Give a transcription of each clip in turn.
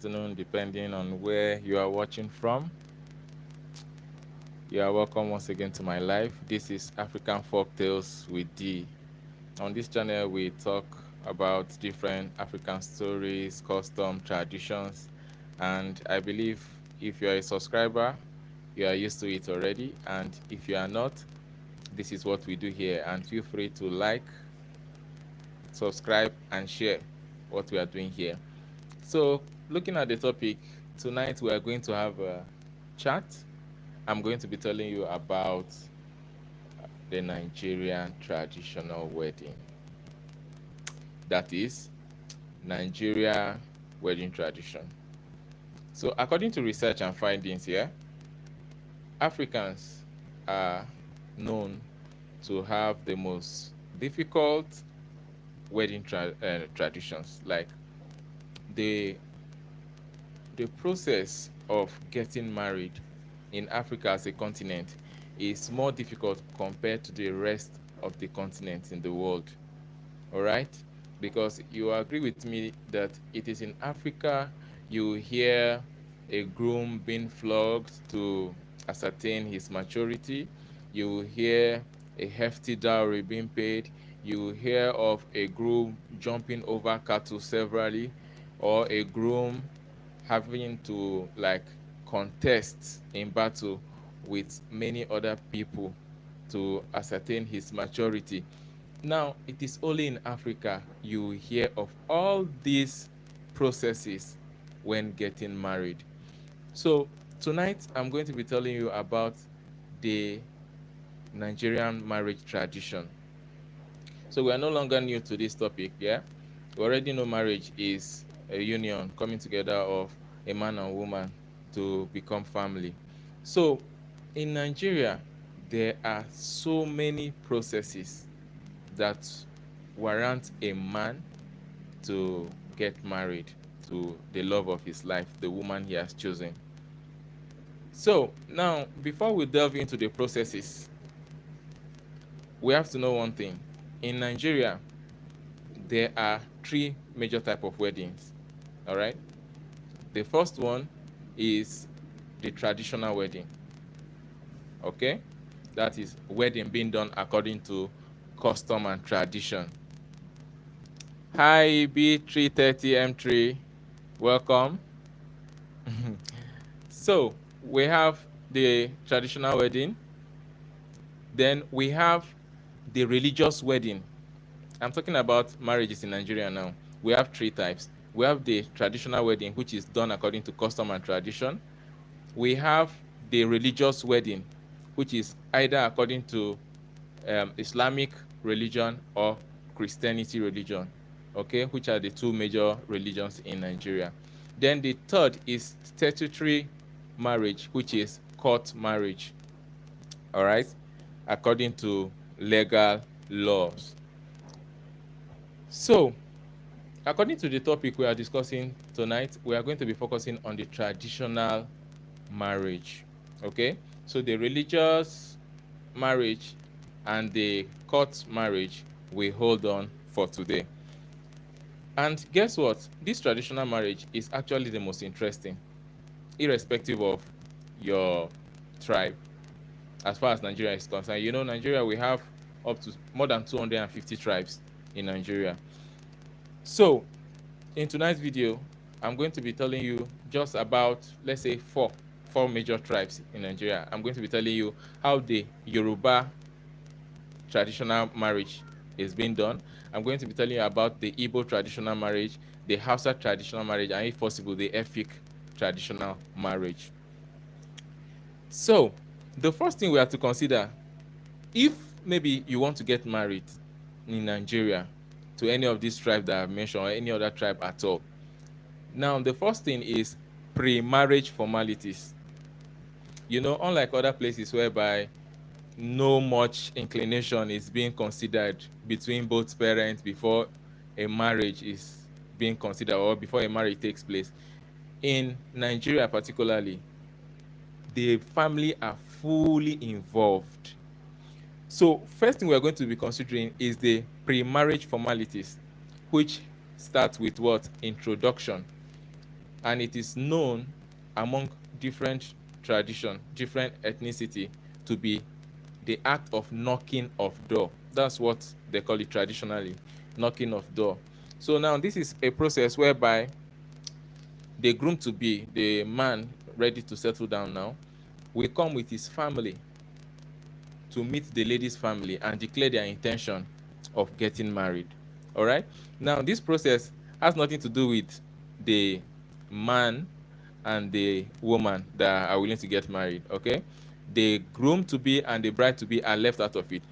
Afternoon, depending on where you are watching from. You are welcome once again to my life. This is African Folktales with D. On this channel, we talk about different African stories, custom, traditions, and I believe if you are a subscriber, you are used to it already. And if you are not, this is what we do here. And feel free to like, subscribe, and share what we are doing here. So, looking at the topic, tonight we are going to have a chat. I'm going to be telling you about the Nigerian traditional wedding. That is Nigeria wedding tradition. So, according to research and findings here, Africans are known to have the most difficult wedding traditions. Like the process of getting married in Africa as a continent is more difficult compared to the rest of the continents in the world. All right? Because you agree with me that it is in Africa you hear a groom being flogged to ascertain his maturity. You hear a hefty dowry being paid. You hear of a groom jumping over cattle severally, or a groom having to like contest in battle with many other people to ascertain his maturity. Now, it is only in Africa you hear of all these processes when getting married. So, tonight I'm going to be telling you about the Nigerian marriage tradition. So, we are no longer new to this topic, yeah? We already know marriage is a union coming together of a man and woman to become family. So, in Nigeria, there are so many processes that warrant a man to get married to the love of his life, the woman he has chosen. So now, before we delve into the processes, we have to know one thing. In Nigeria, there are three major types of weddings. All right. The first one is the traditional wedding. Okay, that is wedding being done according to custom and tradition. Hi, B330M3, welcome. So we have the traditional wedding, then we have the religious wedding. I'm talking about marriages in Nigeria now. We have three types. We have the traditional wedding, which is done according to custom and tradition. We have the religious wedding, which is either according to Islamic religion or Christianity religion, okay, which are the two major religions in Nigeria. Then the third is statutory marriage, which is court marriage, all right, according to legal laws. So, according to the topic we are discussing tonight, we are going to be focusing on the traditional marriage, okay? So the religious marriage and the court marriage we hold on for today. And guess what? This traditional marriage is actually the most interesting, irrespective of your tribe. As far as Nigeria is concerned, you know, Nigeria, we have up to more than 250 tribes in Nigeria. So in tonight's video, I'm going to be telling you just about, let's say, four major tribes in Nigeria. I'm going to be telling you how the Yoruba traditional marriage is being done. I'm going to be telling you about the Igbo traditional marriage, the Hausa traditional marriage, and if possible, the Efik traditional marriage. So, the first thing we have to consider, if maybe you want to get married in Nigeria to any of these tribes that I've mentioned, or any other tribe at all. Now, the first thing is pre-marriage formalities. You know, unlike other places whereby no much inclination is being considered between both parents before a marriage is being considered, or before a marriage takes place. In Nigeria particularly, the family are fully involved. So first thing we are going to be considering is the pre-marriage formalities, which start with what? Introduction. and it is known among different tradition, different ethnicity, to be the act of knocking of door. That's what they call it traditionally, knocking of door. So now this is a process whereby the groom to be, the man ready to settle down now, will come with his family to meet the lady's family and declare their intention of getting married. All right. Now, this process has nothing to do with the man and the woman that are willing to get married. Okay. The groom to be and the bride to be are left out of it.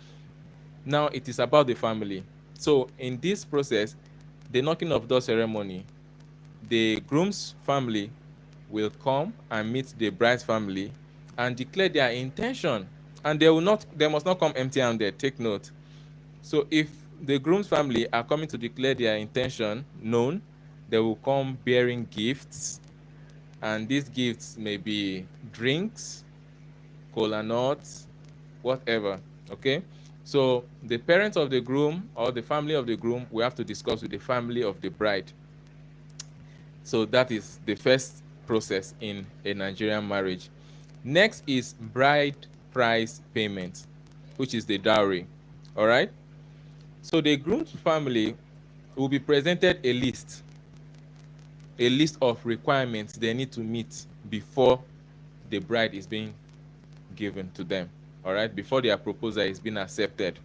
Now, it is about the family. So, in this process, the knocking of door ceremony, the groom's family will come and meet the bride's family and declare their intention, and they must not come empty-handed. Take note. So if the groom's family are coming to declare their intention known, they will come bearing gifts, and these gifts may be drinks, cola nuts, whatever. Okay. So the parents of the groom or the family of the groom will have to discuss with the family of the bride. So that is the first process in a Nigerian marriage. Next is bride price payment, which is the dowry. All right. So the groom's family will be presented a list of requirements they need to meet before the bride is being given to them. All right, before their proposal is being accepted.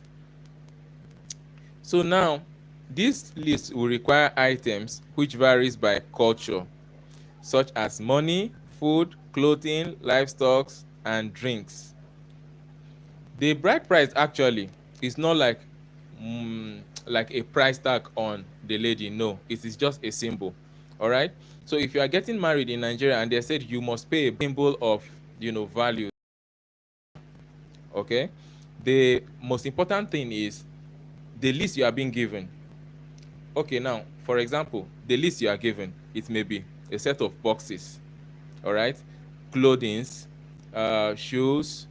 So now, this list will require items which varies by culture, such as money, food, clothing, livestock, and drinks. The bride price actually is not like a price tag on the lady. No, it is just a symbol. All right. So if you are getting married in Nigeria and they said you must pay a symbol of value, okay, the most important thing is the list you are being given. Okay, now for example, the list you are given, it may be a set of boxes, all right, clothings, shoes,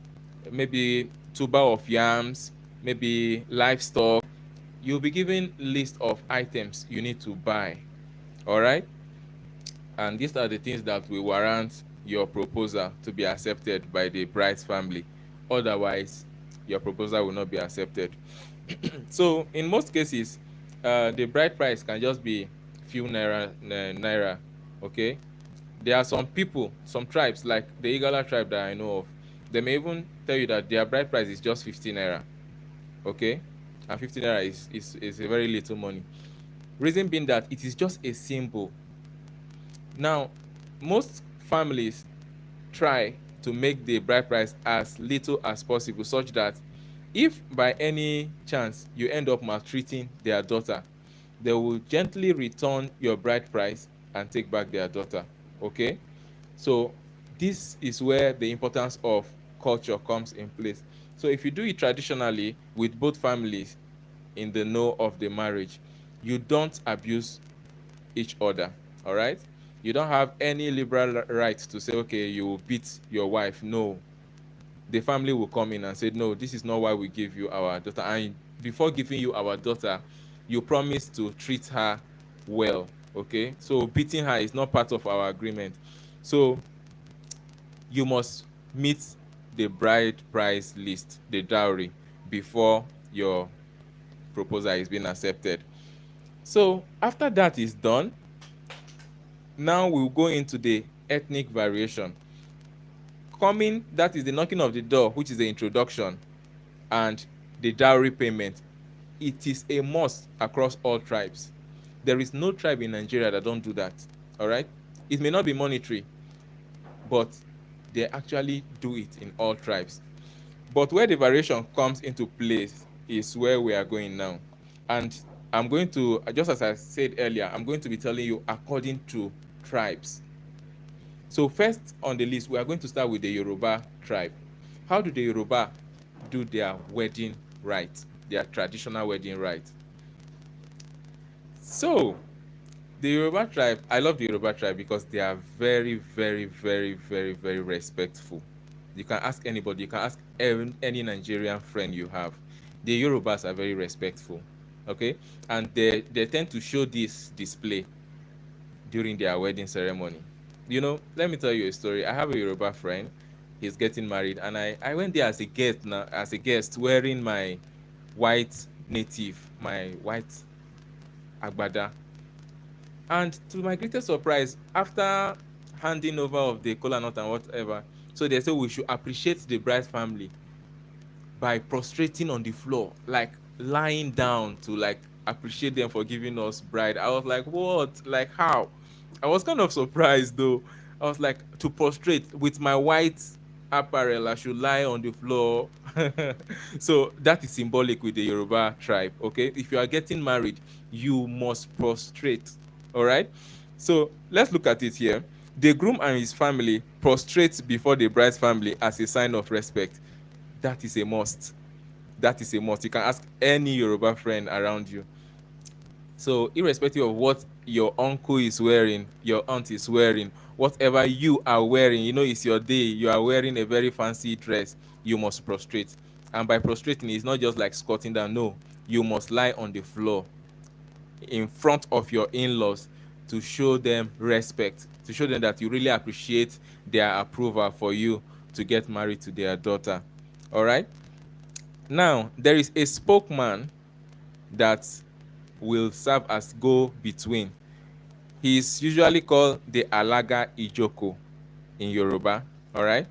maybe tuber of yams, maybe livestock. You'll be given list of items you need to buy. All right. And these are the things that will warrant your proposal to be accepted by the bride's family. Otherwise, your proposal will not be accepted. So in most cases, the bride price can just be few naira. Okay. There are some people, some tribes like the Igala tribe that I know of. They may even tell you that their bride price is just 50 naira. Okay. And 50 naira is a very little money. Reason being that it is just a symbol. Now, most families try to make the bride price as little as possible, such that if by any chance you end up maltreating their daughter, they will gently return your bride price and take back their daughter. Okay. So this is where the importance of culture comes in place. So if you do it traditionally with both families in the know of the marriage, you don't abuse each other. All right. You don't have any liberal right to say, okay, you will beat your wife. No. The family will come in and say, no, this is not why we give you our daughter. And before giving you our daughter, you promise to treat her well. Okay. So beating her is not part of our agreement. So you must meet the bride price list, the dowry, before your proposal is being accepted. So after that is done, now we'll go into the ethnic variation. That is the knocking of the door, which is the introduction, and the dowry payment. It is a must across all tribes. There is no tribe in Nigeria that don't do that. All right. It may not be monetary, but they actually do it in all tribes. But where the variation comes into place is where we are going now. And I'm going to, just as I said earlier, I'm going to be telling you according to tribes. So first on the list, we are going to start with the Yoruba tribe. How do the Yoruba do their wedding rite, their traditional wedding rite? So the Yoruba tribe, I love the Yoruba tribe because they are very, very, very, very, very respectful. You can ask anybody, you can ask any Nigerian friend you have. The Yorubas are very respectful, okay? And they tend to show this display during their wedding ceremony. Let me tell you a story. I have a Yoruba friend. He's getting married, and I went there as a guest now, as a guest, wearing my white native, my white agbada. And to my greatest surprise, after handing over of the kola nut and whatever, so they said we should appreciate the bride family by prostrating on the floor, like lying down to like appreciate them for giving us bride. I was like, what? Like how? I was kind of surprised though. I was like, to prostrate with my white apparel, I should lie on the floor. So that is symbolic with the Yoruba tribe. Okay. If you are getting married, you must prostrate. All right. So let's look at it here. The groom and his family prostrate before the bride's family as a sign of respect. That is a must. That is a must. You can ask any Yoruba friend around you. So, irrespective of what your uncle is wearing, your aunt is wearing, whatever you are wearing, it's your day, you are wearing a very fancy dress, you must prostrate. And by prostrating, it's not just like squatting down. No, you must lie on the floor in front of your in-laws to show them respect, to show them that you really appreciate their approval for you to get married to their daughter. All right. Now, there is a spokesman that will serve as go between. He is usually called the Alaga Ijoko in Yoruba. All right.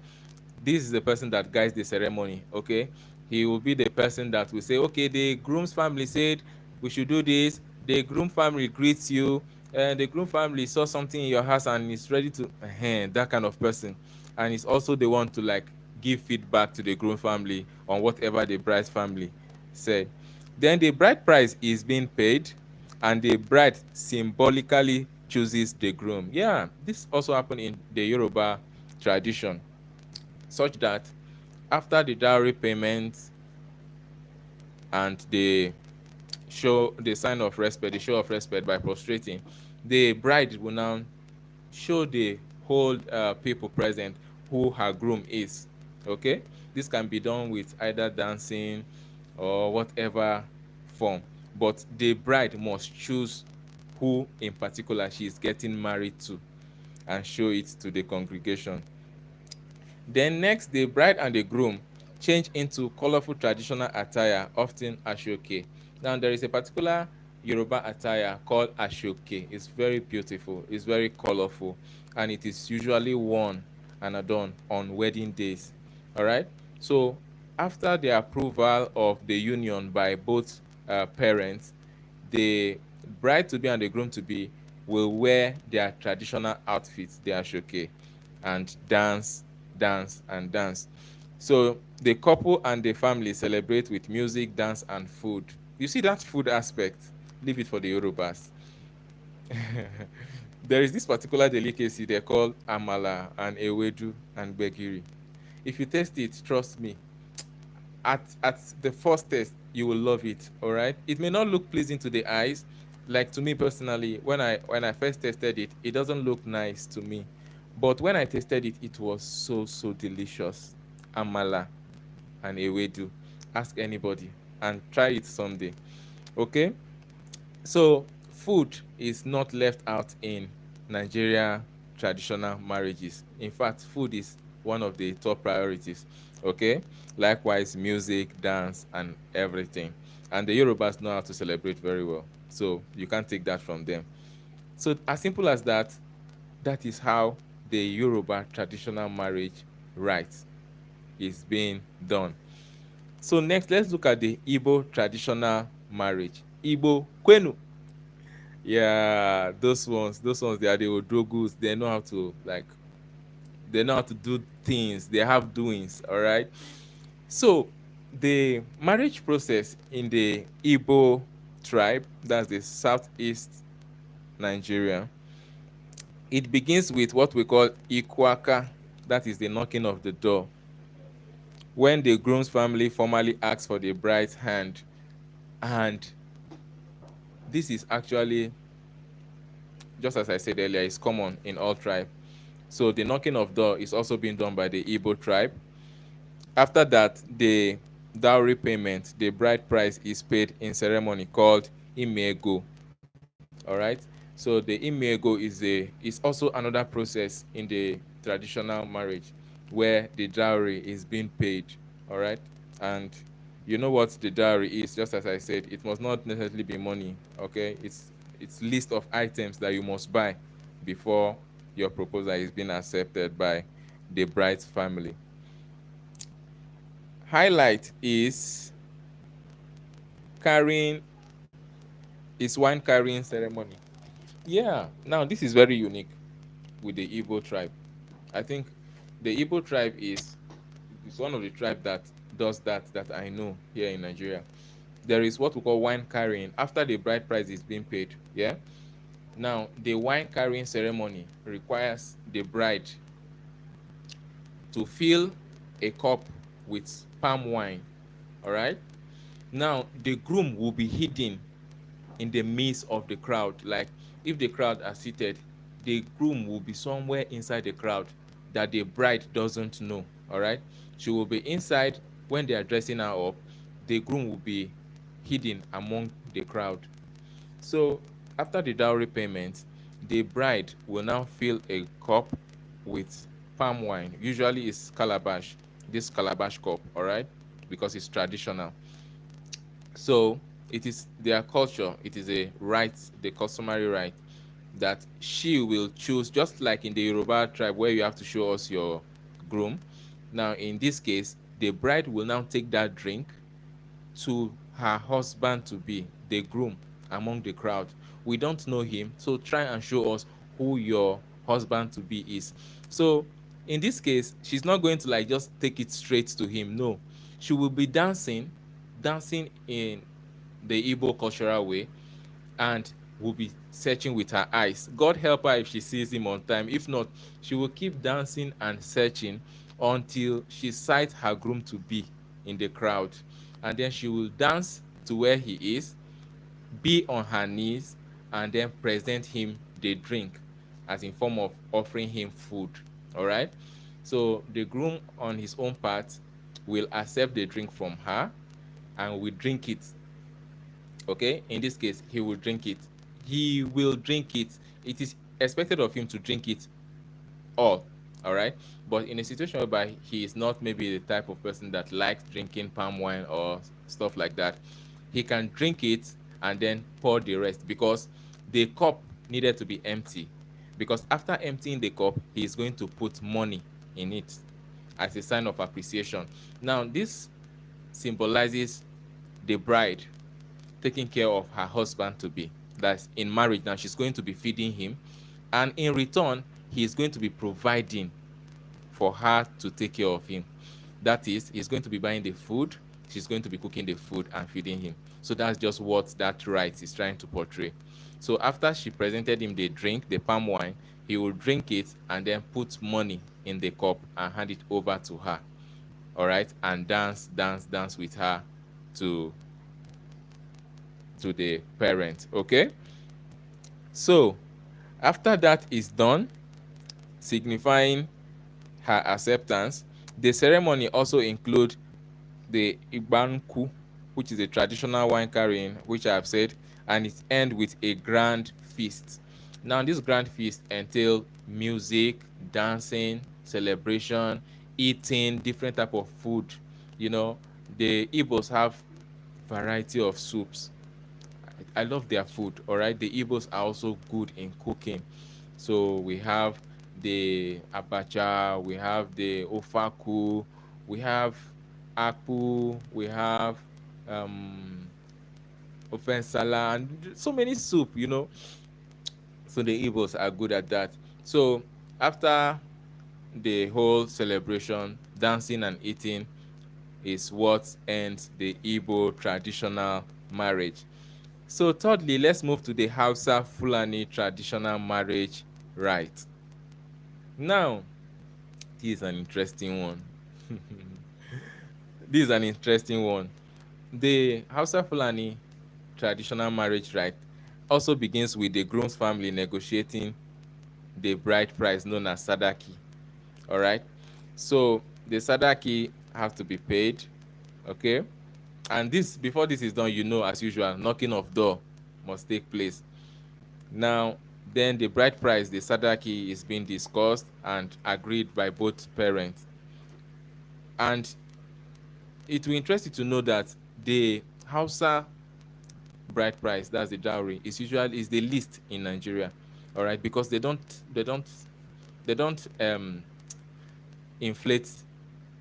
This is the person that guides the ceremony. Okay. He will be the person that will say, okay, the groom's family said we should do this. The groom family greets you, and the groom family saw something in your house and is ready to that kind of person. And he's also the one to like give feedback to the groom family on whatever the bride's family said. Then the bride price is being paid, and the bride symbolically chooses the groom. Yeah, this also happened in the Yoruba tradition, such that after the dowry payment and the sign of respect, the show of respect by prostrating, the bride will now show the whole people present who her groom is. Okay, this can be done with either dancing or whatever form, but the bride must choose who in particular she is getting married to and show it to the congregation. Then next, the bride and the groom change into colorful traditional attire, often ashoke. Now, there is a particular Yoruba attire called ashoke. It's very beautiful, it's very colorful, and it is usually worn and adorned on wedding days. All right. So, after the approval of the union by both parents, the bride to be and the groom to be will wear their traditional outfits, their ashoke, and dance, dance, and dance. So the couple and the family celebrate with music, dance, and food. You see that food aspect? Leave it for the Yorubas. There is this particular delicacy they call amala and ewedu and begiri. If you taste it, trust me, at the first test, you will love it. All right. It may not look pleasing to the eyes. Like to me personally, when I first tested it, it doesn't look nice to me. But when I tasted it, it was so delicious. Amala and ewedu. Ask anybody and try it someday. Okay? So food is not left out in Nigeria traditional marriages. In fact, food is one of the top priorities. Okay? Likewise, music, dance, and everything. And the Yorubas know how to celebrate very well. So you can't take that from them. So as simple as that, that is how the Yoruba traditional marriage rite is being done. So next, let's look at the Igbo traditional marriage. Igbo kwenu. Yeah, those ones, they are the odrogus. They know how to do things. They have doings, all right? So the marriage process in the Igbo tribe, that's the southeast Nigeria, it begins with what we call ikwaka, that is the knocking of the door. When the groom's family formally asks for the bride's hand, and this is actually, just as I said earlier, is common in all tribes. So the knocking of door is also being done by the Igbo tribe. After that, the dowry payment, the bride price, is paid in ceremony called imego. All right. So the imego is also another process in the traditional marriage where the dowry is being paid. All right. And you know what the dowry is, just as I said, it must not necessarily be money. Okay, it's list of items that you must buy before your proposal is being accepted by the bride's family. Highlight carrying is wine carrying ceremony. Yeah, now this is very unique with the Igbo tribe. I think the Igbo tribe is one of the tribe that does that I know here in Nigeria. There is what we call wine carrying after the bride price is being paid. Yeah. Now the wine carrying ceremony requires the bride to fill a cup with palm wine. All right. Now the groom will be hidden in the midst of the crowd. Like if the crowd are seated, the groom will be somewhere inside the crowd that the bride doesn't know. All right. She will be inside when they are dressing her up. The groom will be hidden among the crowd. So after the dowry payment, the bride will now fill a cup with palm wine. Usually it's calabash, this calabash cup, all right, because it's traditional. So it is their culture, it is a right, the customary right, that she will choose, just like in the Yoruba tribe where you have to show us your groom. Now, in this case, the bride will now take that drink to her husband to be, the groom, among the crowd. We don't know him, so try and show us who your husband to be is. So in this case, she's not going to like just take it straight to him. No, she will be dancing in the Igbo cultural way, and will be searching with her eyes. God help her if she sees him on time. If not, she will keep dancing and searching until she sights her groom to be in the crowd. And then she will dance to where he is, be on her knees, and then present him the drink as in form of offering him food. All right. So the groom on his own part will accept the drink from her and will drink it. Okay, in this case, he will drink it. He will drink it. It is expected of him to drink it all right. But in a situation whereby he is not maybe the type of person that likes drinking palm wine or stuff like that, he can drink it and then pour the rest, because the cup needed to be empty, because after emptying the cup he is going to put money in it as a sign of appreciation. Now this symbolizes the bride taking care of her husband to be, that's in marriage. Now she's going to be feeding him, and in return he is going to be providing for her to take care of him. That is, he's going to be buying the food, she's going to be cooking the food and feeding him. So that's just what that right is trying to portray. So after she presented him the drink, the palm wine, he will drink it and then put money in the cup and hand it over to her. All right, and dance with her to the parent. Okay, so after that is done, signifying her acceptance, the ceremony also include the Igbanku, which is a traditional wine carrying, which I have said, and it ends with a grand feast. Now, this grand feast entail music, dancing, celebration, eating different type of food. You know, the Igbos have variety of soups. I love their food. All right, the Igbos are also good in cooking. So we have the abacha, we have the ofaku, we have akpu, we have ofensala, and so many soup, you know. So the Igbos are good at that. So after the whole celebration, dancing and eating is what ends the Igbo traditional marriage. So thirdly, let's move to the Hausa Fulani traditional marriage rite. Now, this is an interesting one. This is an interesting one. The Hausa Fulani traditional marriage rite also begins with the groom's family negotiating the bride price known as sadaki. All right. So the sadaki have to be paid. Okay. And this, before this is done, you know, as usual, knocking of door must take place. Now, Then the bride price, the sadaki, is being discussed and agreed by both parents. And it will interest you to know that the Hausa bride price, that's the dowry, is the least in Nigeria. All right, because they don't inflate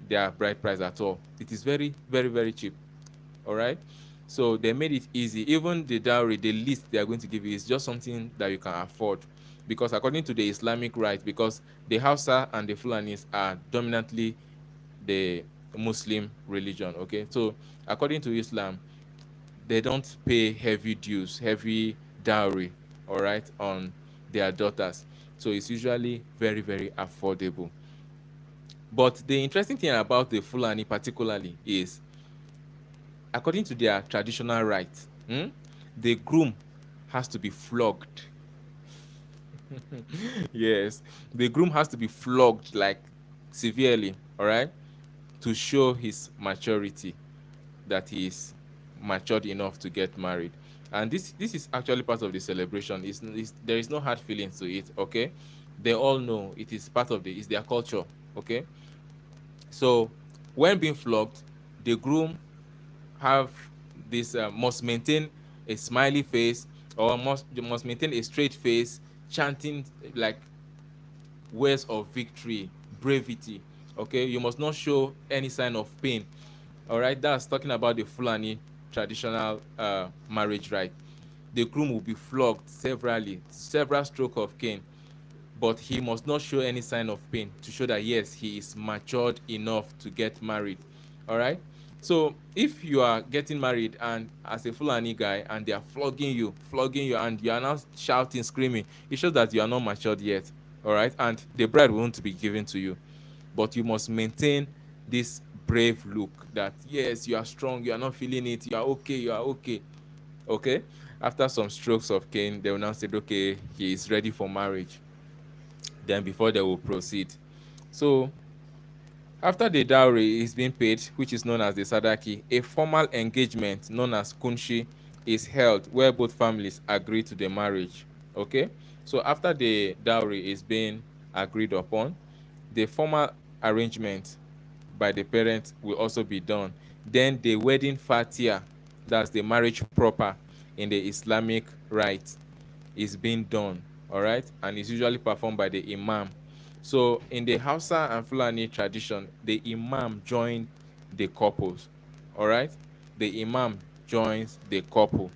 their bride price at all. It is very, very, very cheap. All right, so they made it easy. Even the dowry, the least they are going to give you is just something that you can afford, because according to the Islamic rite, because the Hausa and the Fulanis are dominantly the Muslim religion. Okay, so according to Islam, they don't pay heavy dues, heavy dowry, all right, on their daughters. So it's usually very, very affordable. But the interesting thing about the Fulani particularly is, according to their traditional rites, the groom has to be flogged. Yes, the groom has to be flogged, like severely, all right, to show his maturity, that he is matured enough to get married. And this is actually part of the celebration. There is no hard feelings to it. Okay, they all know it is part of it's their culture. Okay, so when being flogged, the groom have this must maintain a smiley face, or must maintain a straight face, chanting like words of victory, bravery. Okay, you must not show any sign of pain. All right, that's talking about the Fulani traditional marriage rite. The groom will be flogged several strokes of cane, but he must not show any sign of pain, to show that yes, he is matured enough to get married. All right, so if you are getting married and as a Fulani guy and they are flogging you, and you are now shouting, screaming, it shows that you are not matured yet. All right, and the bride won't be given to you, but you must maintain this brave look that yes, you are strong, you are not feeling it, you are okay, you are okay. Okay, after some strokes of cane, they will now say, okay, he is ready for marriage. Then before they will proceed. So after the dowry is being paid, which is known as the sadaki, a formal engagement known as kunshi is held, where both families agree to the marriage. Okay, so after the dowry is being agreed upon, the formal arrangement by the parents will also be done. Then the wedding fatia, that's the marriage proper in the Islamic rite, is being done. All right, and it's usually performed by the imam. So in the Hausa and Fulani tradition, the imam joins the couples. All right, the imam joins the couple,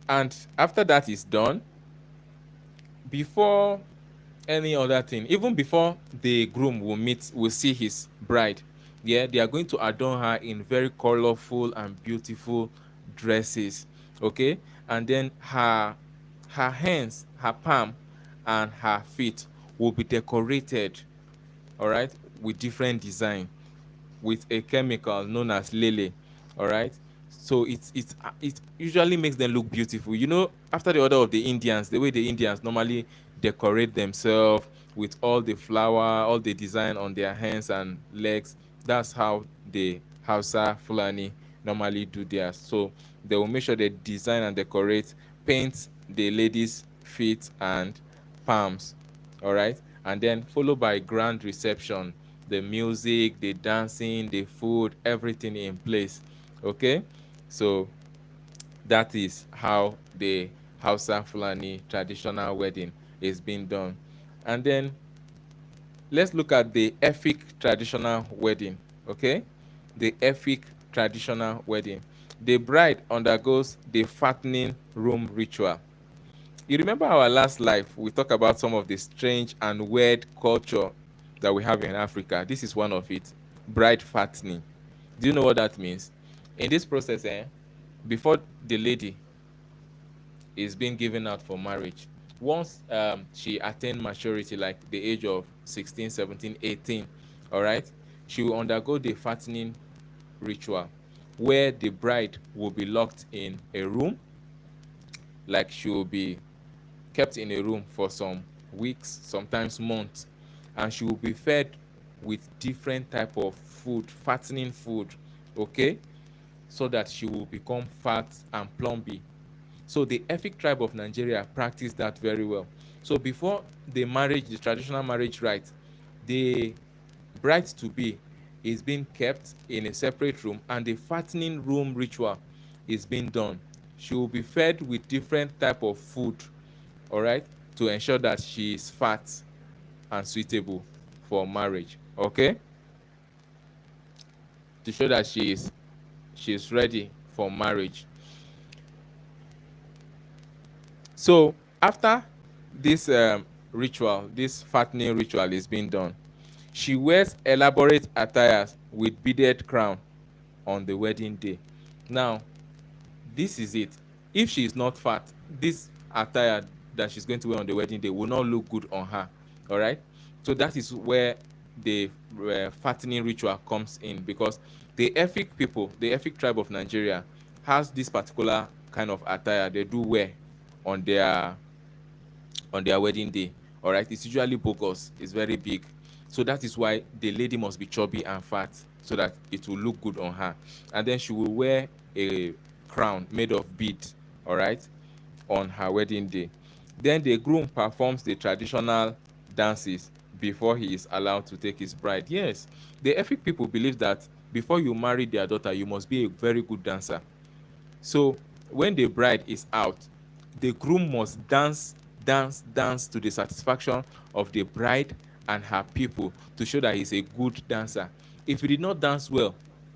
and after that is done, before any other thing, even before the groom will see his bride, yeah, they are going to adorn her in very colorful and beautiful dresses. Okay, and then her hands, her palm, and her feet will be decorated, all right, with different design, with a chemical known as lele. All right, so it usually makes them look beautiful. After the order of the Indians, the way the Indians normally decorate themselves with all the flower, all the design on their hands and legs, that's how the Hausa Fulani normally do theirs. So they will make sure they design and decorate, paint the ladies' feet and palms. All right, and then followed by grand reception, the music, the dancing, the food, everything in place. Okay, so that is how the Hausa Fulani traditional wedding is being done. And then let's look at the Efik traditional wedding. Okay, the Efik traditional wedding, the bride undergoes the fattening room ritual. You remember our last life, we talked about some of the strange and weird culture that we have in Africa. This is one of it, bride fattening. Do you know what that means? In this process, before the lady is being given out for marriage, once she attained maturity, like the age of 16, 17, 18, all right, she will undergo the fattening ritual, where the bride will be locked in a room, like she will be kept in a room for some weeks, sometimes months, and she will be fed with different type of food, fattening food, okay, so that she will become fat and plumpy. So the Efik tribe of Nigeria practiced that very well. So before the marriage, the traditional marriage rite, the bride to be is being kept in a separate room, and the fattening room ritual is being done. She will be fed with different type of food, all right, to ensure that she is fat and suitable for marriage. Okay, to show that she is ready for marriage. So after this ritual, this fattening ritual is being done, she wears elaborate attires with beaded crown on the wedding day. Now, this is it. If she is not fat, this attire that she's going to wear on the wedding day will not look good on her. All right. So that is where the fattening ritual comes in, because the Efik people, the Efik tribe of Nigeria, has this particular kind of attire they do wear on their wedding day. All right. It's usually bogus. It's very big. So that is why the lady must be chubby and fat so that it will look good on her. And then she will wear a crown made of bead, all right, on her wedding day. Then the groom performs the traditional dances before he is allowed to take his bride. Yes, the Efik people believe that before you marry their daughter, you must be a very good dancer. So when the bride is out, the groom must dance, dance, dance to the satisfaction of the bride and her people to show that he's a good dancer. If he did not dance well,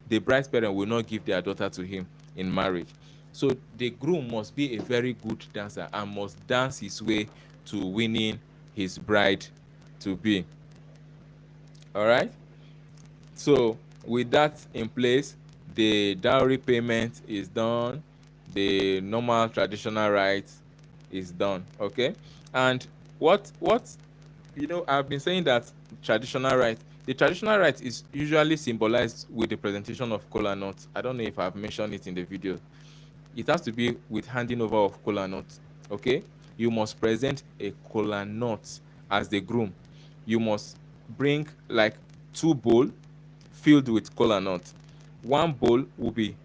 the bride's parent will not give their daughter to him in marriage. So the groom must be a very good dancer and must dance his way to winning his bride to be. All right. So with that in place, the dowry payment is done, the normal traditional rites is done. Okay. And what I've been saying that traditional rite, the traditional rite is usually symbolized with the presentation of kola nut. I don't know if I've mentioned it in the video. It has to be with handing over of kola nut. Okay, you must present a kola nut as the groom. You must bring like 2 bowl filled with kola nut. 1 bowl will be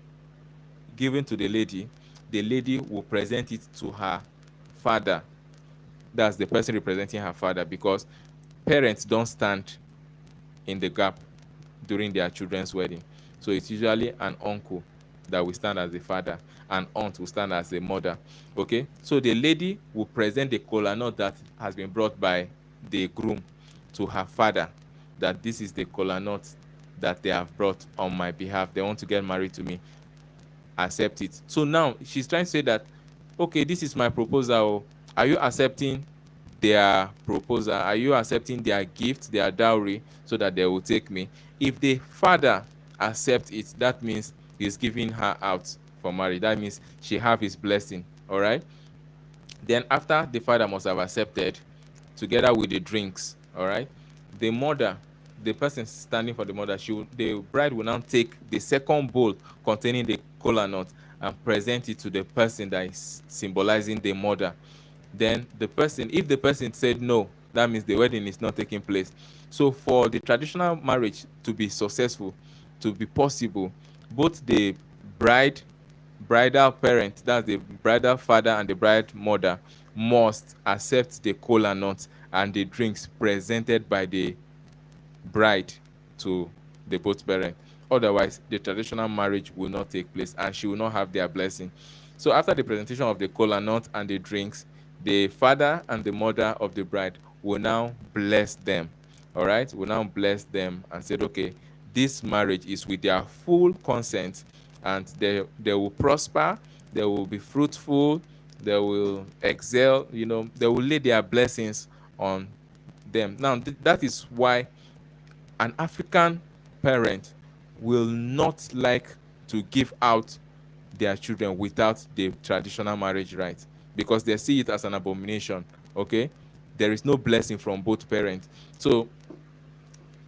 given to the lady. The lady will present it to her father. That's the person representing her father, because parents don't stand in the gap during their children's wedding. So it's usually an uncle that will stand as the father, and aunt will stand as the mother. Okay, so the lady will present the kola nut that has been brought by the groom to her father, that this is the kola nut that they have brought on my behalf. They want to get married to me. Accept it. So now she's trying to say that, okay, this is my proposal. Are you accepting their proposal? Are you accepting their gift, their dowry, so that they will take me? If the father accepts it, that means he's giving her out for marriage. That means she have his blessing. All right. Then after the father must have accepted, together with the drinks, all right, the mother, the person standing for the mother, the bride will now take the second bowl containing the kola nut and present it to the person that is symbolizing the mother. Then the person, if the person said no, that means the wedding is not taking place. So for the traditional marriage to be successful, to be possible, both the bride, bridal parent, that's the bridal father and the bride mother, must accept the kola nut and the drinks presented by the bride to the both parents. Otherwise, the traditional marriage will not take place and she will not have their blessing. So after the presentation of the kola nut and the drinks, the father and the mother of the bride will now bless them. All right, will now bless them and said, okay, this marriage is with their full consent, and they will prosper, they will be fruitful, they will excel, they will lay their blessings on them. Now that is why an African parent will not like to give out their children without the traditional marriage rites, because they see it as an abomination. Okay, there is no blessing from both parents. So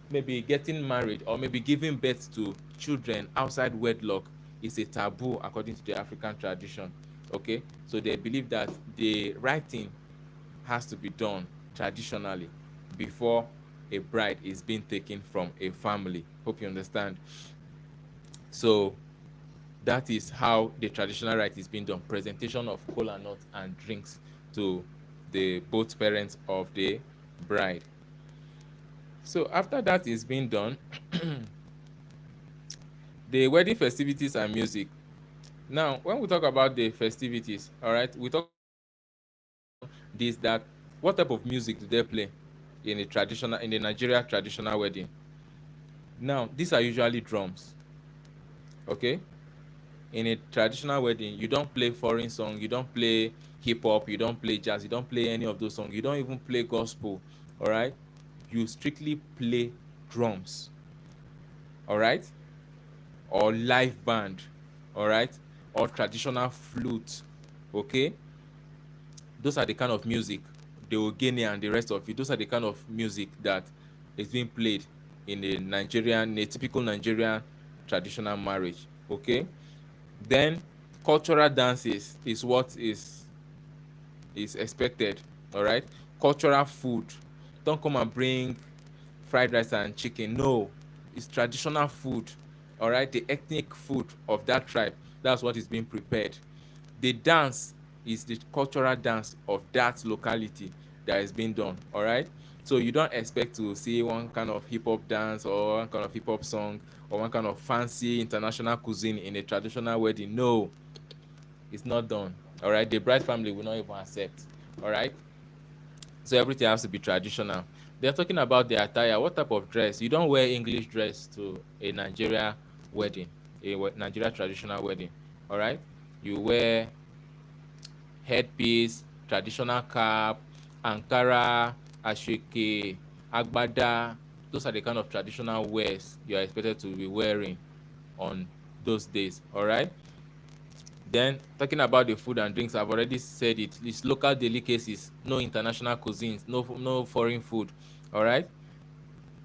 maybe getting married or maybe giving birth to children outside wedlock is a taboo according to the African tradition. Okay, so they believe that the right thing has to be done traditionally before a bride is being taken from a family. Hope you understand. So that is how the traditional rite is being done. Presentation of kola nuts and drinks to the both parents of the bride. So after that is being done, the wedding festivities and music. Now, when we talk about the festivities, all right, we talk this that what type of music do they play in a traditional in the Nigeria traditional wedding? Now, these are usually drums. Okay, in a traditional wedding, you don't play foreign song, you don't play hip hop, you don't play jazz, you don't play any of those songs, you don't even play gospel. All right, you strictly play drums. All right, or live band. All right, or traditional flute. Okay, those are the kind of music, the ogene and the rest of it. Those are the kind of music that is being played in a typical Nigerian traditional marriage. Okay, then cultural dances is what is expected. All right, cultural food. Don't come and bring fried rice and chicken. No, it's traditional food. All right, the ethnic food of that tribe. That's what is being prepared. The dance is the cultural dance of that locality that is being done. All right, so you don't expect to see one kind of hip hop dance or one kind of hip hop song or one kind of fancy international cuisine in a traditional wedding. No, it's not done. All right, the bride family will not even accept. All right, so everything has to be traditional. They're talking about the attire. What type of dress? You don't wear English dress to a Nigeria wedding, Nigeria traditional wedding. All right, you wear headpiece, traditional cap, ankara, ashike, agbada. Those are the kind of traditional wears you are expected to be wearing on those days. All right. Then talking about the food and drinks, I've already said it. It's local delicacies, no international cuisines, no foreign food. All right.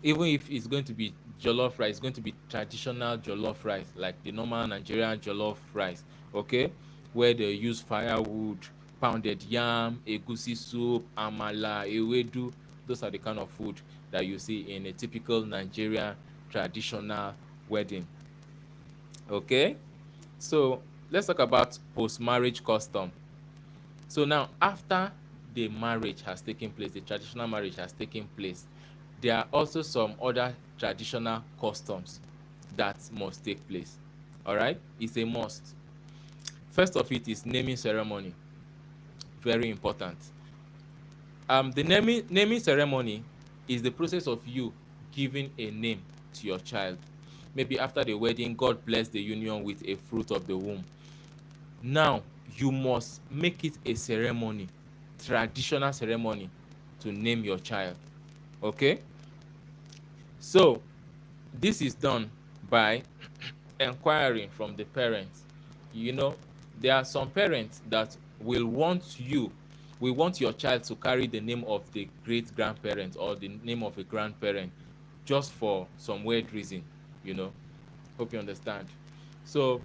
Even if it's going to be jollof rice, it's going to be traditional jollof rice, like the normal Nigerian jollof rice. Okay, where they use firewood, pounded yam, egusi soup, amala, ewedu. Those are the kind of food that you see in a typical Nigerian traditional wedding. Okay, so let's talk about post-marriage custom. So now, after the marriage has taken place, the traditional marriage has taken place, there are also some other traditional customs that must take place. All right, it's a must. First of it is naming ceremony. Very important. The naming ceremony is the process of you giving a name to your child. Maybe after the wedding, God bless the union with a fruit of the womb. Now you must make it a ceremony, traditional ceremony, to name your child. Okay, so this is done by inquiring from the parents. You know, there are some parents that will want your child to carry the name of the great grandparent or the name of a grandparent just for some weird reason. You know, hope you understand. So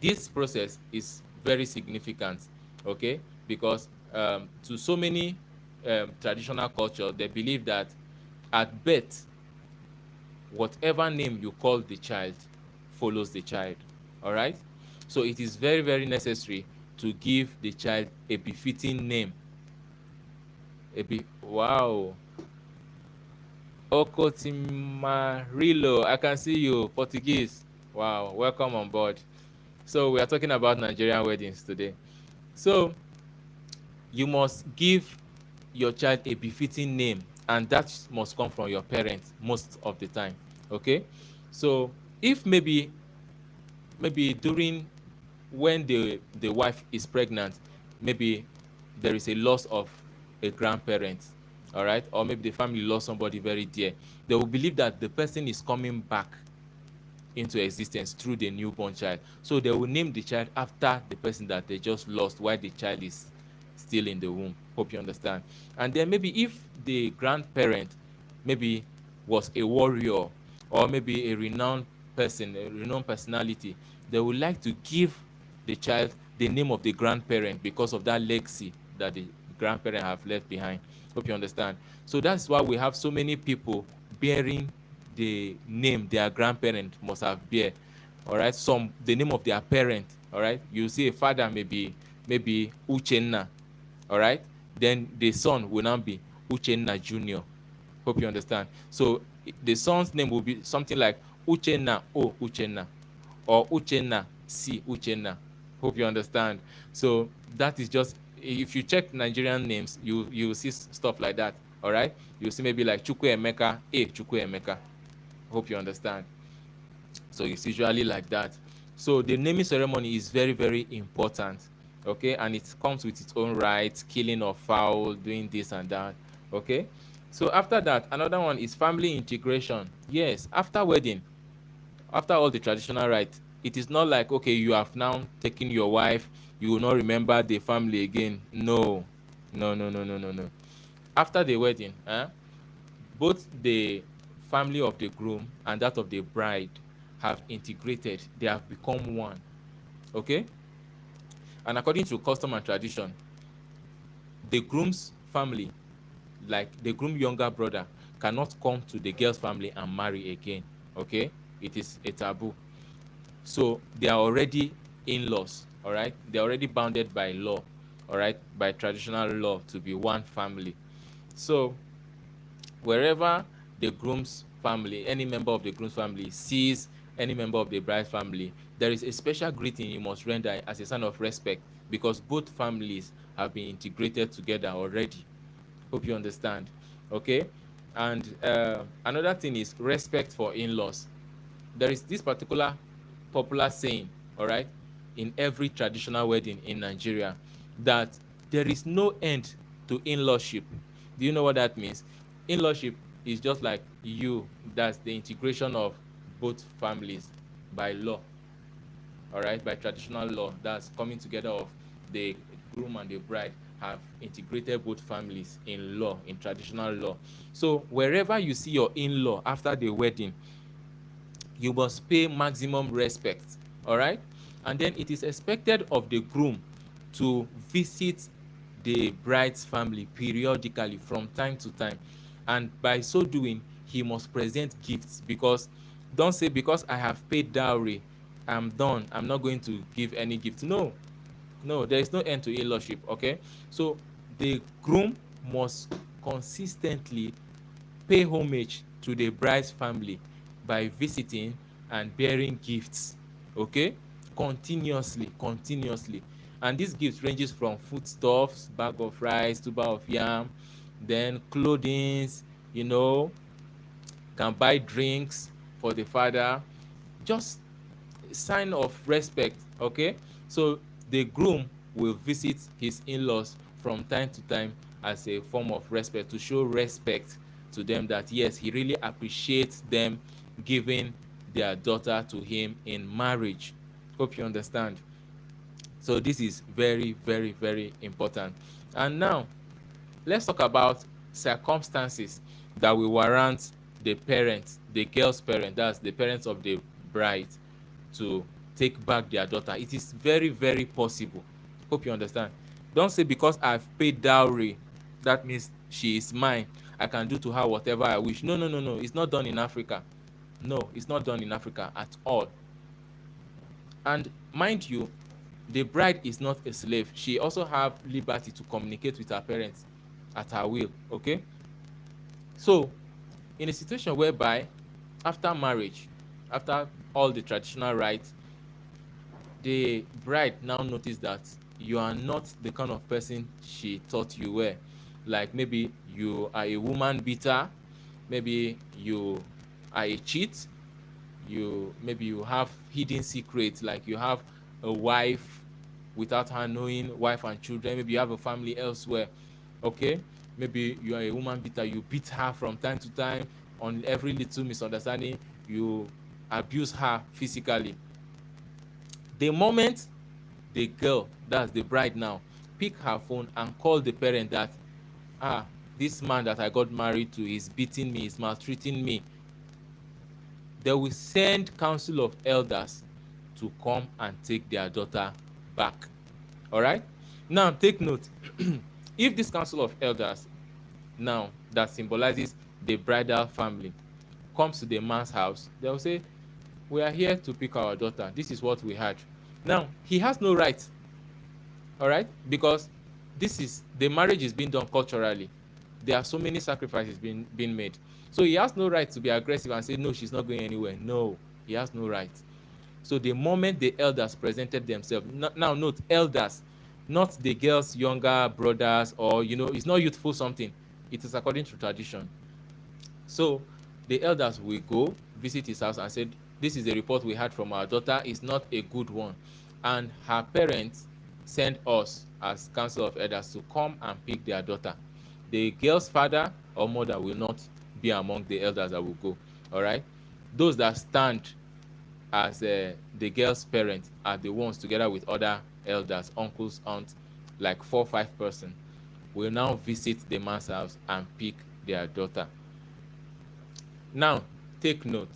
this process is very significant. Okay, because to so many traditional culture, they believe that at birth, whatever name you call the child follows the child. All right, so it is very, very necessary to give the child a befitting name. Wow, Okotimarilo, I can see you. Portuguese. Wow, welcome on board. So we are talking about Nigerian weddings today. So you must give your child a befitting name, and that must come from your parents most of the time. Okay, so if maybe during when the wife is pregnant, maybe there is a loss of a grandparent, all right, or maybe the family lost somebody very dear, they will believe that the person is coming back into existence through the newborn child. So they will name the child after the person that they just lost while the child is still in the womb. Hope you understand. And then maybe if the grandparent maybe was a warrior or maybe a renowned person, a renowned personality, they would like to give the child the name of the grandparent because of that legacy that the grandparent have left behind. Hope you understand. So that's why we have so many people bearing the name their grandparent must have bear. all right, the name of their parent, all right. You see a father maybe Uchenna, all right. Then the son will now be Uchenna Junior. Hope you understand. So the son's name will be something like Uchenna O Uchenna or Uchenna C Uchenna. Hope you understand. So that is just, if you check Nigerian names, you will see stuff like that. All right. You see maybe like Chukwuemeka A Chukwuemeka. Hope you understand. So it's usually like that. So the naming ceremony is very, very important. Okay, and it comes with its own rights, killing of fowl, doing this and that. Okay. So after that, another one is family integration. Yes, after wedding, after all the traditional rites, it is not like, okay, you have now taken your wife, you will not remember the family again. No, no, no, no, no, no, no. After the wedding, both the family of the groom and that of the bride have integrated. They have become one. Okay? And according to custom and tradition, the groom's family, like the groom younger brother, cannot come to the girl's family and marry again. Okay? It is a taboo. So they are already in-laws, all right? They're already bounded by law, all right? By traditional law to be one family. So wherever the groom's family, any member of the groom's family sees any member of the bride's family, there is a special greeting you must render as a sign of respect, because both families have been integrated together already. Hope you understand. Okay. And another thing is respect for in-laws. There is this particular popular saying, all right, in every traditional wedding in Nigeria, that there is no end to in-lawship. Do you know what that means? In-lawship is just like that's the integration of both families by law, all right, by traditional law. That's coming together of the groom and the bride have integrated both families in law, in traditional law. So wherever you see your in-law after the wedding, you must pay maximum respect, all right. And then it is expected of the groom to visit the bride's family periodically from time to time, and by so doing he must present gifts, because don't say because I have paid dowry, I'm done, I'm not going to give any gift. No, no, there is no end to in-lawship. Okay, so the groom must consistently pay homage to the bride's family by visiting and bearing gifts. Okay, continuously. And these gifts ranges from foodstuffs, bag of rice, tuber of yam, then clothing, you know, can buy drinks for the father, just sign of respect. Okay, so the groom will visit his in-laws from time to time as a form of respect, to show respect to them, that yes, he really appreciates them giving their daughter to him in marriage. Hope you understand. So this is very, very, very important. And now let's talk about circumstances that will warrant the parents, the girl's parent, that's the parents of the bride, to take back their daughter. It is very, very possible. Hope you understand. Don't say because I've paid dowry, that means she is mine, I can do to her whatever I wish. No, no, no, no. It's not done in Africa. No, it's not done in Africa at all. And mind you, the bride is not a slave. She also have liberty to communicate with her parents at her will. Okay. So in a situation whereby after marriage, after all the traditional rites, the bride now notice that you are not the kind of person she thought you were. Like maybe you are a woman beater, maybe you are a cheat, maybe you have hidden secrets, like you have a wife without her knowing, wife and children, maybe you have a family elsewhere. Okay, maybe you are a woman beater, you beat her from time to time, on every little misunderstanding you abuse her physically. The moment the girl, that's the bride now, pick her phone and call the parent that this man that I got married to is beating me, is maltreating me, they will send council of elders to come and take their daughter back. All right, now take note. If this council of elders now, that symbolizes the bridal family, comes to the man's house, they will say, we are here to pick our daughter. This is what we had. Now, he has no right, all right, because the marriage is being done culturally. There are so many sacrifices being made. So he has no right to be aggressive and say, no, she's not going anywhere. No, he has no right. So the moment the elders presented themselves, now note, elders, not the girl's younger brothers, or, it's not youthful something. It is according to tradition. So the elders will go visit his house and said, this is a report we had from our daughter, it's not a good one. And her parents sent us as council of elders to come and pick their daughter. The girl's father or mother will not be among the elders that will go. All right. Those that stand as the girl's parents are the ones, together with other elders, uncles, aunts, like 4 or 5 person, will now visit the man's house and pick their daughter. Now, take note.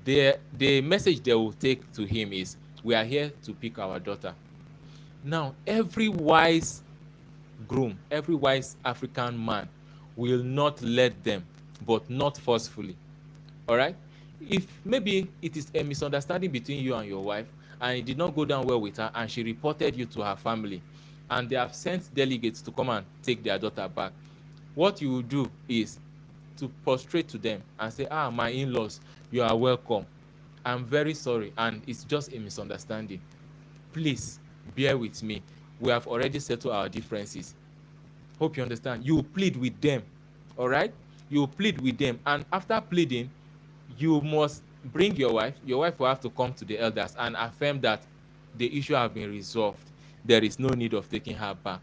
The message they will take to him is, we are here to pick our daughter. Now, every wise groom, every wise African man will not let them, but not forcefully. All right? If maybe it is a misunderstanding between you and your wife, and it did not go down well with her, and she reported you to her family, and they have sent delegates to come and take their daughter back, what you will do is to prostrate to them and say, my in-laws, you are welcome. I'm very sorry, and it's just a misunderstanding. Please bear with me. We have already settled our differences. Hope you understand. You plead with them. All right? You plead with them, and after pleading, you must bring your wife. Your wife will have to come to the elders and affirm that the issue has been resolved. There is no need of taking her back.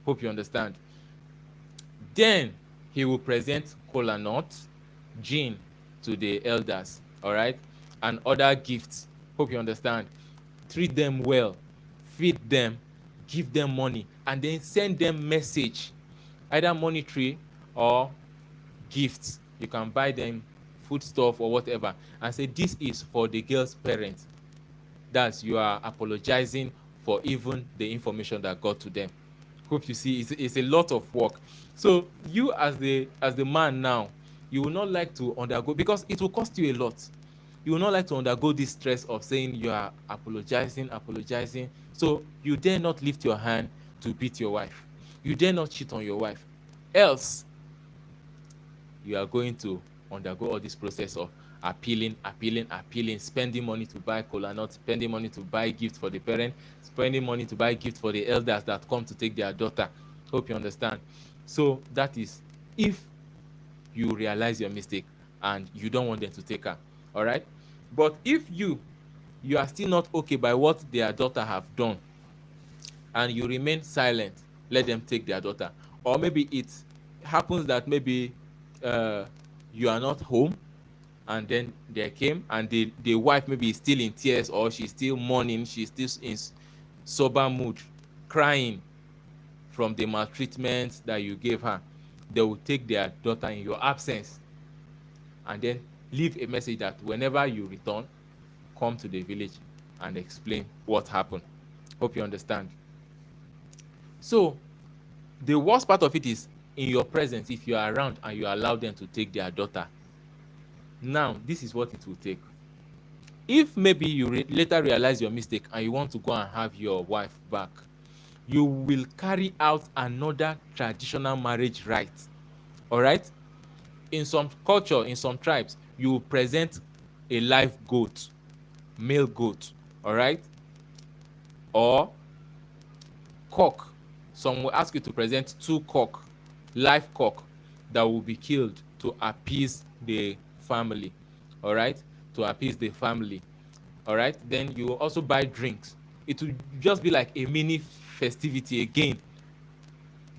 Hope you understand. Then he will present kola nut, gin to the elders, all right, and other gifts. Hope you understand. Treat them well, feed them, give them money, and then send them message, either monetary or gifts. You can buy them food stuff or whatever, and say, this is for the girl's parents. That's, you are apologizing for even the information that got to them. Hope you see, it's a lot of work. So you, as the man now, you will not like to undergo, because it will cost you a lot. You will not like to undergo this stress of saying you are apologizing. So you dare not lift your hand to beat your wife. You dare not cheat on your wife. Else, you are going to undergo all this process of appealing, spending money to buy kola nut, spending money to buy gift for the parent, spending money to buy gift for the elders that come to take their daughter. Hope you understand. So that is if you realize your mistake and you don't want them to take her. All right. But if you are still not okay by what their daughter have done, and you remain silent, let them take their daughter. Or maybe it happens that maybe you are not home, and then they came, and the wife maybe is still in tears, or she's still mourning, she's still in sober mood, crying from the maltreatment that you gave her. They will take their daughter in your absence, and then leave a message that whenever you return, come to the village and explain what happened. Hope you understand. So the worst part of it is, in your presence, if you are around and you allow them to take their daughter. Now, this is what it will take. If maybe you later realize your mistake and you want to go and have your wife back, you will carry out another traditional marriage rite. All right? In some culture, in some tribes, you will present a live goat, male goat, all right? Or cock. Some will ask you to present 2 cock, live cock, that will be killed to appease the family, all right? To appease the family, all right? Then you will also buy drinks. It will just be like a mini festivity again,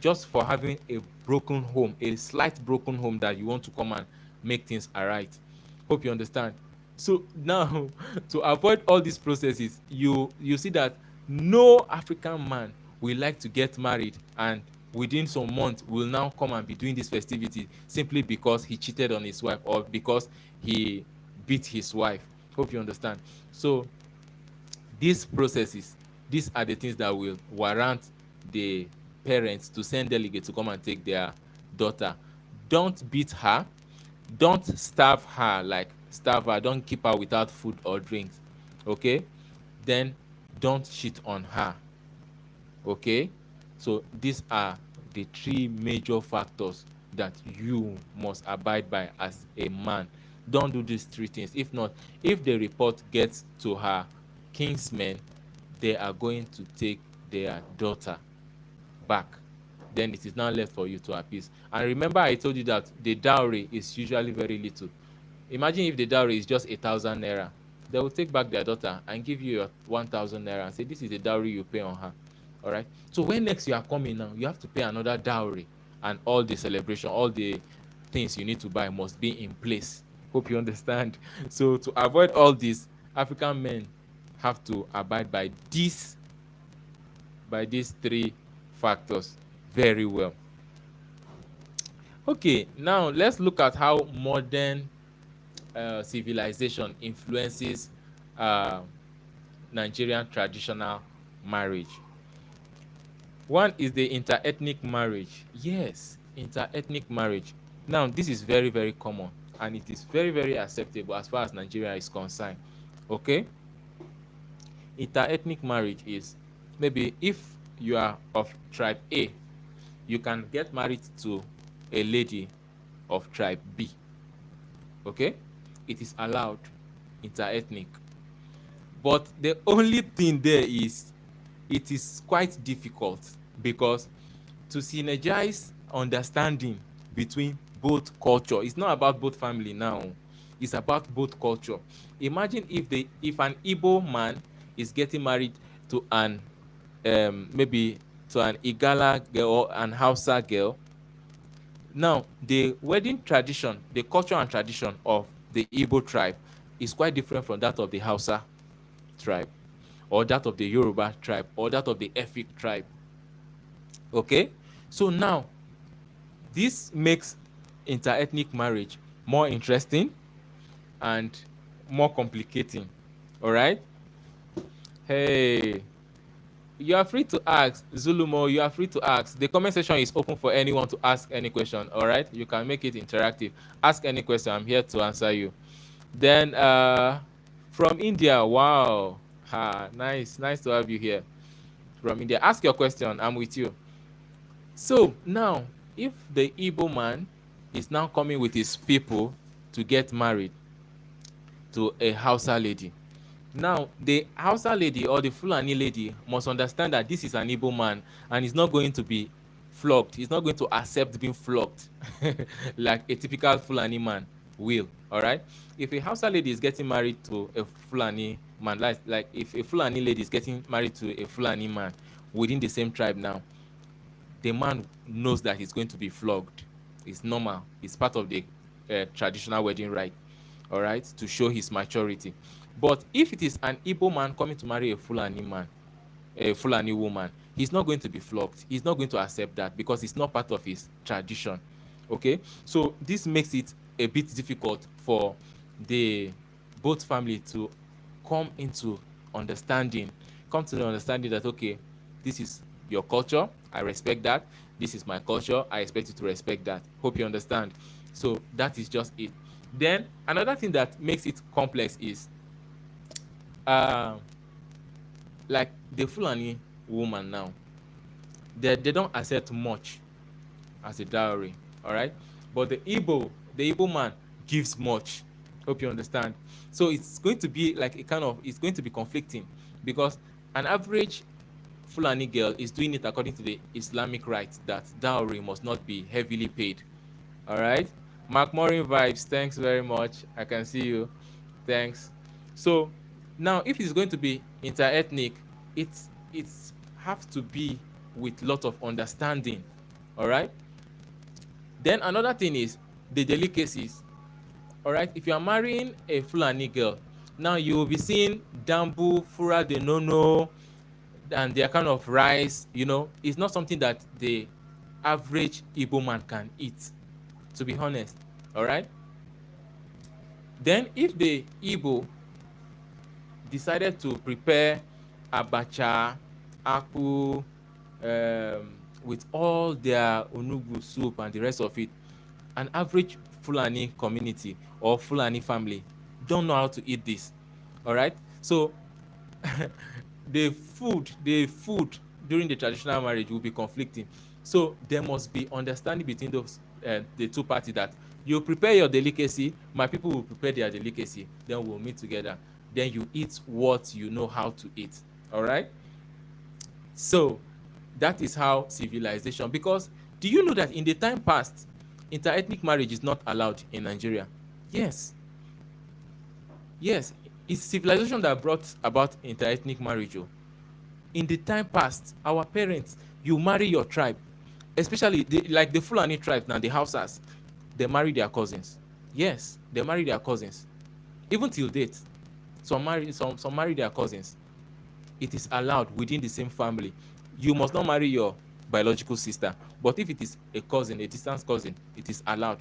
just for having a broken home, a slight broken home that you want to come and make things alright. Hope you understand. So now, to avoid all these processes, you see that no African man will like to get married and within some months will now come and be doing this festivity simply because he cheated on his wife or because he beat his wife. Hope you understand. So these processes, these are the things that will warrant the parents to send delegates to come and take their daughter. Don't beat her. Don't starve her like starve her, don't keep her without food or drinks, okay, then don't cheat on her. Okay, so these are the three major factors that you must abide by as a man. Don't do these three things. If not, if the report gets to her kinsmen, they are going to take their daughter back. Then it is now left for you to appease. And remember, I told you that the dowry is usually very little. Imagine if the dowry is just 1,000 naira. They will take back their daughter and give you your 1,000 naira and say, this is the dowry you pay on her. All right. So when next you are coming now, you have to pay another dowry, and all the celebration, all the things you need to buy must be in place. Hope you understand. So to avoid all this, African men have to abide by these three factors very well. Okay, now let's look at how modern civilization influences uh, Nigerian traditional marriage. One is the interethnic marriage. Yes, interethnic marriage. Now, this is very, very common, and it is very, very acceptable as far as Nigeria is concerned. Okay? Interethnic marriage is maybe if you are of tribe A, you can get married to a lady of tribe B. Okay? It is allowed, interethnic. But the only thing there is it is quite difficult, because to synergize understanding between both culture, it's not about both family now, it's about both culture. Imagine if an Igbo man is getting married to an maybe to an Igala girl or an Hausa girl. Now the wedding tradition, the culture and tradition of the Igbo tribe is quite different from that of the Hausa tribe, or that of the Yoruba tribe, or that of the Efik tribe. Okay, so now this makes interethnic marriage more interesting and more complicating. All right. Hey, you are free to ask, Zulumo. You are free to ask. The comment section is open for anyone to ask any question. All right, you can make it interactive. Ask any question. I'm here to answer you. Then from India, wow, nice to have you here from India. Ask your question. I'm with you. So now, if the Igbo man is now coming with his people to get married to a Hausa lady, now the Hausa lady or the Fulani lady must understand that this is an Igbo man and he's not going to be flogged. He's not going to accept being flogged like a typical Fulani man will. All right. If a Hausa lady is getting married to a Fulani man, like if a Fulani lady is getting married to a Fulani man within the same tribe now, the man knows that he's going to be flogged. It's normal. It's part of the traditional wedding rite, all right, to show his maturity. But if it is an Igbo man coming to marry a Fulani man, a Fulani woman, he's not going to be flogged. He's not going to accept that because it's not part of his tradition. Okay, so this makes it a bit difficult for the both family to come into understanding, come to the understanding that okay, this is your culture, I respect that. This is my culture, I expect you to respect that. Hope you understand. So that is just it. Then another thing that makes it complex is like the Fulani woman now, they don't accept much as a dowry, all right? But the Igbo man gives much. Hope you understand. So it's going to be like it's going to be conflicting, because an average Fulani girl is doing it according to the Islamic rites that dowry must not be heavily paid. All right. Mark Morin vibes. Thanks very much. I can see you. Thanks. So now, if it's going to be interethnic, it's have to be with lot of understanding. All right. Then another thing is the delicacies. All right. If you are marrying a Fulani girl, now you will be seeing dambu, fura de nono, and their kind of rice. It's not something that the average Igbo man can eat, to be honest. All right. Then if the Igbo decided to prepare abacha, akpu, with all their onugbu soup and the rest of it, an average Fulani community or Fulani family don't know how to eat this. All right. So the food during the traditional marriage will be conflicting. So there must be understanding between those the two parties, that you prepare your delicacy, my people will prepare their delicacy, then we'll meet together. Then you eat what you know how to eat. All right. So that is how civilization. Because do you know that in the time past, interethnic marriage is not allowed in Nigeria? Yes, yes. It's civilization that brought about interethnic marriage. Oh. In the time past, our parents, you marry your tribe, especially like the Fulani tribe now, the Hausas, they marry their cousins. Yes, they marry their cousins. Even till date, some marry their cousins. It is allowed within the same family. You must not marry your biological sister, but if it is a cousin, a distant cousin, it is allowed,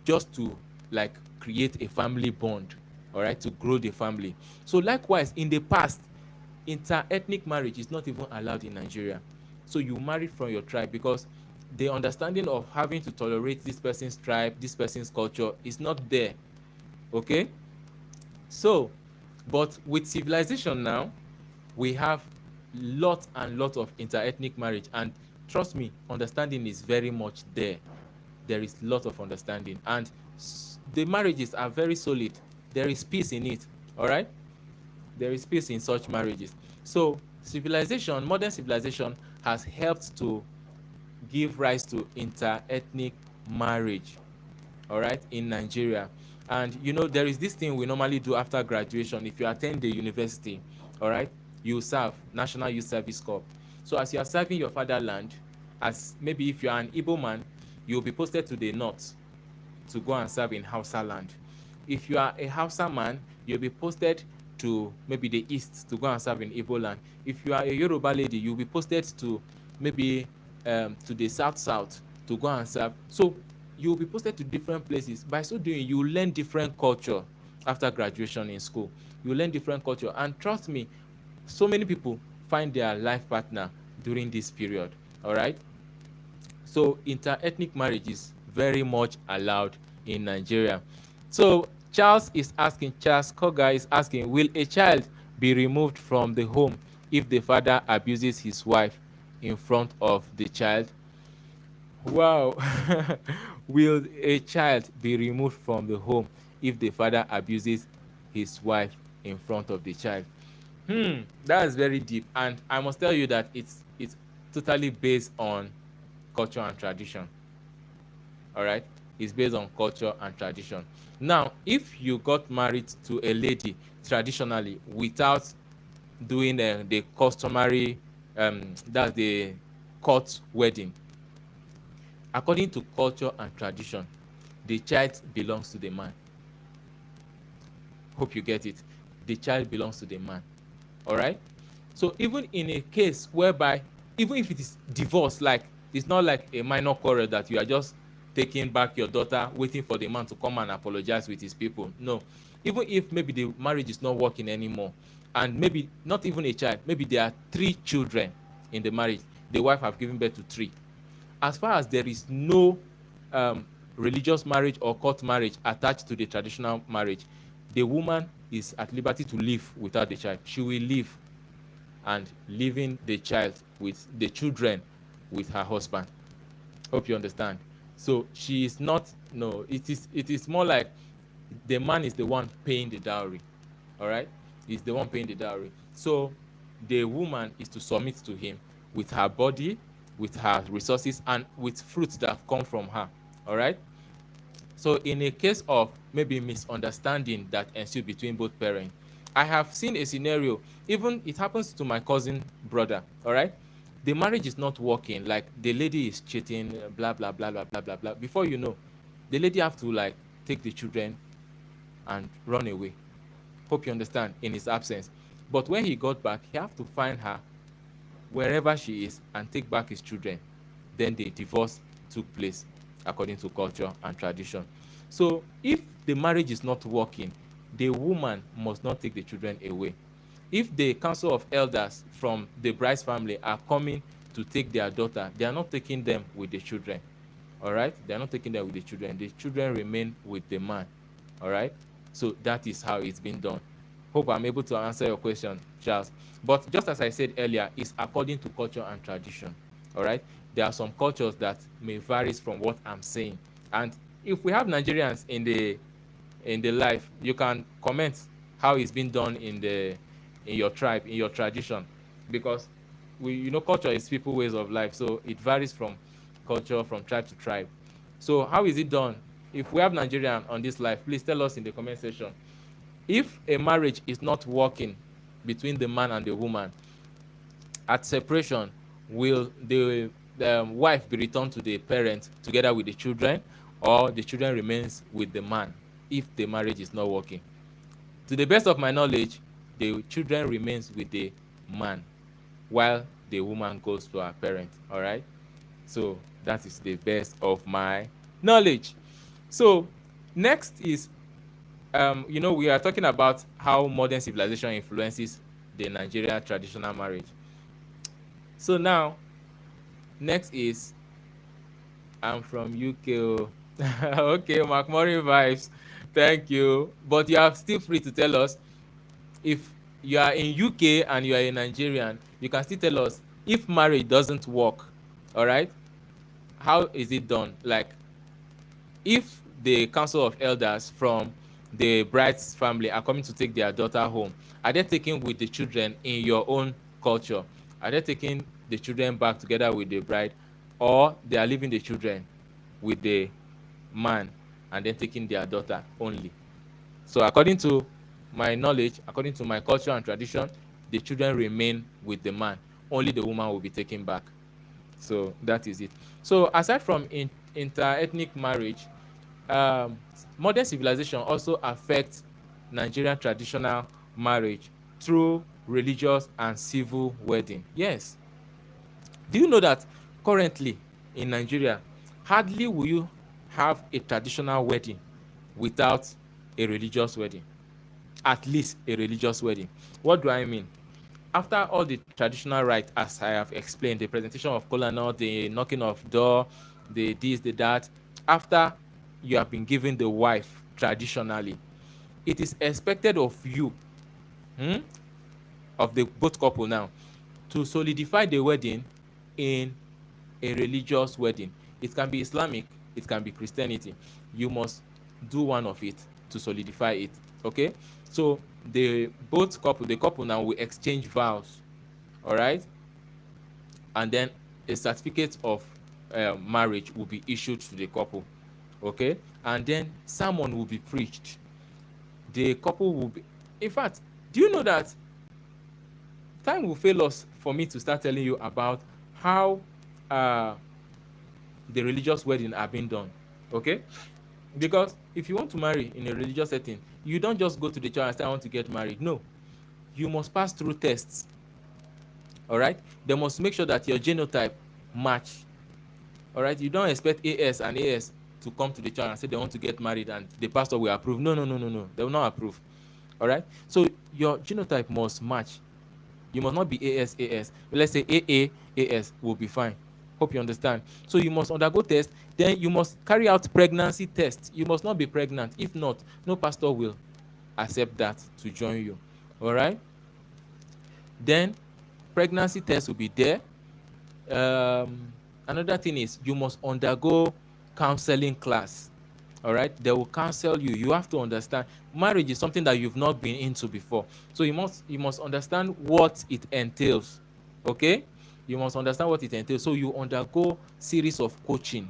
just to like create a family bond, all right, to grow the family. So likewise, in the past, interethnic marriage is not even allowed in Nigeria. So you marry from your tribe, because the understanding of having to tolerate this person's tribe, this person's culture is not there. Okay. So, but with civilization now, we have lot and lot of interethnic marriage, and trust me, understanding is very much there. There is lot of understanding, and the marriages are very solid. There is peace in it. All right. There is peace in such marriages. So civilization, modern civilization, has helped to give rise to interethnic marriage, all right, in Nigeria. And you know, there is this thing we normally do after graduation. If you attend the university, all right, you serve National Youth Service Corps. So as you are serving your fatherland, as maybe if you are an Igbo man, you will be posted to the north to go and serve in Hausa land. If you are a Hausa man, you'll be posted to maybe the east to go and serve in Igbo land. If you are a Yoruba lady, you'll be posted to maybe to the south to go and serve. So you'll be posted to different places. By so doing, you learn different culture after graduation in school. You learn different culture, and trust me, so many people find their life partner during this period. All right. So interethnic marriage is very much allowed in Nigeria. So Charles Koga is asking, will a child be removed from the home if the father abuses his wife in front of the child? Wow. Will a child be removed from the home if the father abuses his wife in front of the child? That is very deep, and I must tell you that it's totally based on culture and tradition. All right. It's based on culture and tradition. Now, if you got married to a lady traditionally without doing the customary that's the court wedding, according to culture and tradition, the child belongs to the man. Hope you get it. The child belongs to the man. All right. So even in a case whereby, even if it is divorce, like it's not like a minor quarrel that you are just taking back your daughter, waiting for the man to come and apologize with his people. No. Even if maybe the marriage is not working anymore, and maybe not even a child, maybe there are 3 children in the marriage, the wife have given birth to 3. As far as there is no religious marriage or court marriage attached to the traditional marriage, the woman is at liberty to live without the child. She will live, and leaving the child with the children with her husband. Hope you understand. So she is not, no, it is more like the man is the one paying the dowry. All right. He's the one paying the dowry. So the woman is to submit to him with her body, with her resources, and with fruits that come from her. All right. So in a case of maybe misunderstanding that ensued between both parents, I have seen a scenario, even it happens to my cousin brother. All right. The marriage is not working, like the lady is cheating, blah blah blah blah blah blah blah. Before you know, the lady have to like take the children and run away. Hope you understand, in his absence. But when he got back, he have to find her wherever she is and take back his children. Then the divorce took place according to culture and tradition. So if the marriage is not working, the woman must not take the children away. If the council of elders from the bride's family are coming to take their daughter, they are not taking them with the children. All right. They are not taking them with the children. The children remain with the man. All right. So that is how it's been done. Hope I'm able to answer your question, Charles. But just as I said earlier, it's according to culture and tradition. All right. There are some cultures that may vary from what I'm saying. And if we have Nigerians in the life, you can comment how it's been done in your tribe, in your tradition, because culture is people ways of life, so it varies from culture, from tribe to tribe. So how is it done? If we have Nigerian on this live, please tell us in the comment section. If a marriage is not working between the man and the woman, at separation, will the wife be returned to the parent together with the children, or the children remains with the man if the marriage is not working? To the best of my knowledge, the children remains with the man while the woman goes to her parent. All right. So that is the best of my knowledge. So next is, we are talking about how modern civilization influences the Nigeria traditional marriage. So now, next is, I'm from UK. Okay, McMurray vibes. Thank you. But you are still free to tell us, if you are in UK and you are a Nigerian, you can still tell us if marriage doesn't work. All right. How is it done? Like, if the council of elders from the bride's family are coming to take their daughter home, are they taking with the children in your own culture? Are they taking the children back together with the bride, or they are leaving the children with the man and then taking their daughter only? So according to my knowledge, according to my culture and tradition, the children remain with the man. Only the woman will be taken back. So that is it. So aside from inter-ethnic marriage, modern civilization also affects Nigerian traditional marriage through religious and civil wedding. Yes. Do you know that currently in Nigeria, hardly will you have a traditional wedding without a religious wedding? At least a religious wedding. What do I mean? After all the traditional rites, as I have explained, the presentation of kola nut, the knocking of door, the this, the that, after you have been given the wife traditionally, it is expected of you, of the both couple now, to solidify the wedding in a religious wedding. It can be Islamic, it can be Christianity. You must do one of it to solidify it. Okay? So the couple now will exchange vows. All right? And then a certificate of marriage will be issued to the couple. Okay? And then sermon will be preached. The couple will be, in fact, do you know that time will fail us for me to start telling you about how the religious wedding are being done? Okay? Because if you want to marry in a religious setting, you don't just go to the church and say, I want to get married. No. You must pass through tests. All right? They must make sure that your genotype match. All right? You don't expect AS and AS to come to the church and say they want to get married and the pastor will approve. No. They will not approve. All right? So your genotype must match. You must not be AS. Let's say AS will be fine. Hope you understand. So you must undergo test. Then you must carry out pregnancy test. You must not be pregnant. If not, no pastor will accept that to join you. All right? Then pregnancy test will be there. Another thing is you must undergo counseling class. All right? They will counsel you. You have to understand marriage is something that you've not been into before. So you must understand what it entails. Okay? You must understand what it entails. So you undergo series of coaching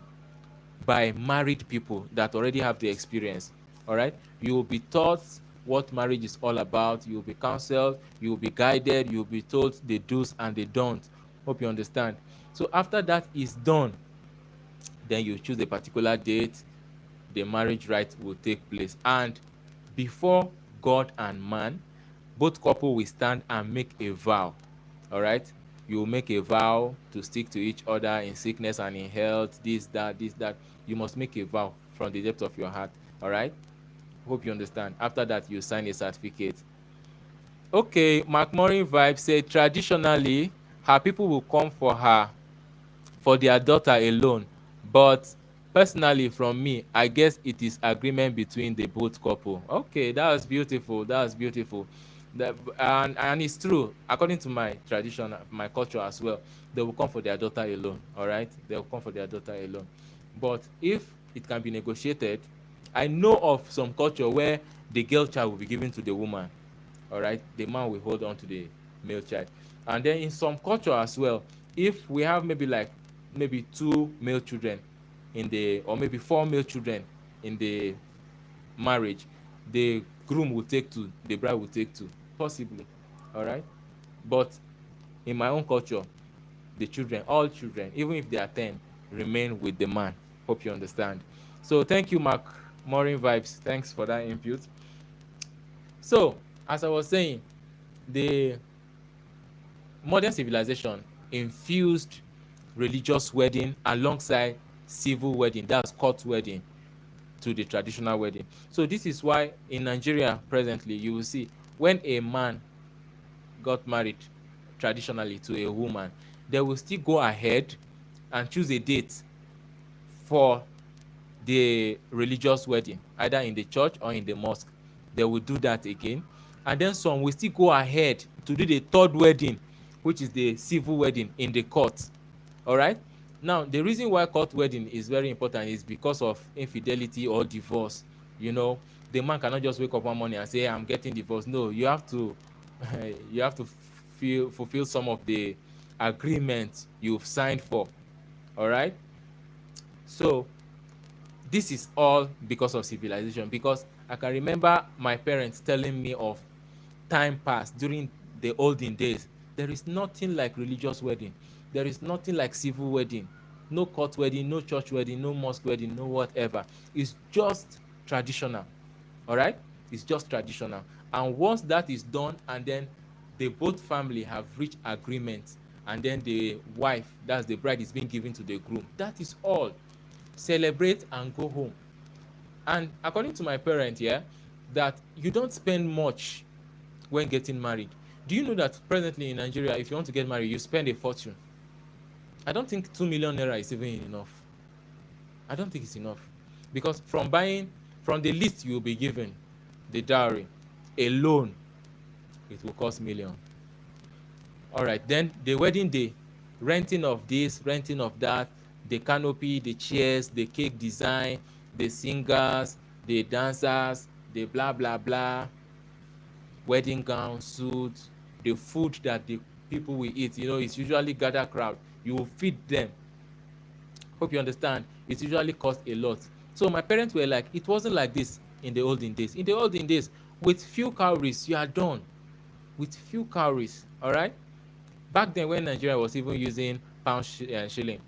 by married people that already have the experience. All right? You will be taught what marriage is all about. You will be counseled. You will be guided. You will be told the do's and the don'ts. Hope you understand. So after that is done, then you choose a particular date. The marriage rite will take place. And before God and man, both couple will stand and make a vow. All right? You will make a vow to stick to each other in sickness and in health, this, that. You must make a vow from the depth of your heart. All right? Hope you understand. After that, you sign a certificate. Okay, McMurray Vibe said traditionally, her people will come for their daughter alone, but personally, from me, I guess it is agreement between the both couple. Okay, that was beautiful. That was beautiful. And it's true. According to my tradition, my culture as well, they will come for their daughter alone. All right, they will come for their daughter alone. But if it can be negotiated, I know of some culture where the girl child will be given to the woman. All right, the man will hold on to the male child. And then in some culture as well, if we have maybe two male children in the, or maybe four male children in the marriage, the groom will take two, the bride will take two, possibly. All right, but in my own culture, the children, all children, even if they are 10, remain with the man. Hope you understand. So thank you, Mark. Maureen Vibes, thanks for that input. So as I was saying, the modern civilization infused religious wedding alongside civil wedding, that's court wedding, to the traditional wedding. So this is why in Nigeria presently, you will see when a man got married traditionally to a woman, they will still go ahead and choose a date for the religious wedding, either in the church or in the mosque. They will do that again. And then some will still go ahead to do the third wedding, which is the civil wedding in the court. All right. Now, the reason why court wedding is very important is because of infidelity or divorce. You know, the man cannot just wake up one morning and say, hey, I'm getting divorced. No, you have to you have to fulfill some of the agreements you've signed for. All right. So this is all because of civilization, because I can remember my parents telling me of time past during the olden days. There is nothing like religious wedding. There is nothing like civil wedding. No court wedding, no church wedding, no mosque wedding, no whatever. It's just traditional. All right? It's just traditional. And once that is done, and then the both family have reached agreement, and then the wife, that's the bride, is being given to the groom. That is all. Celebrate and go home. And according to my parents, yeah, that you don't spend much when getting married. Do you know that presently in Nigeria, if you want to get married, you spend a fortune? I don't think 2 million naira is even enough. I don't think it's enough. Because from the list you will be given, the dowry alone, it will cost million. All right, then the wedding day, renting of this, renting of that, the canopy, the chairs, the cake design, the singers, the dancers, the blah blah blah, wedding gown, suit, the food that the people will eat. You know, it's usually gather crowd. You will feed them. Hope you understand. It usually costs a lot. So my parents were like, it wasn't like this in the olden days. In the olden days, with few calories, you are done. With few calories, all right? Back then, when Nigeria was even using pound shilling,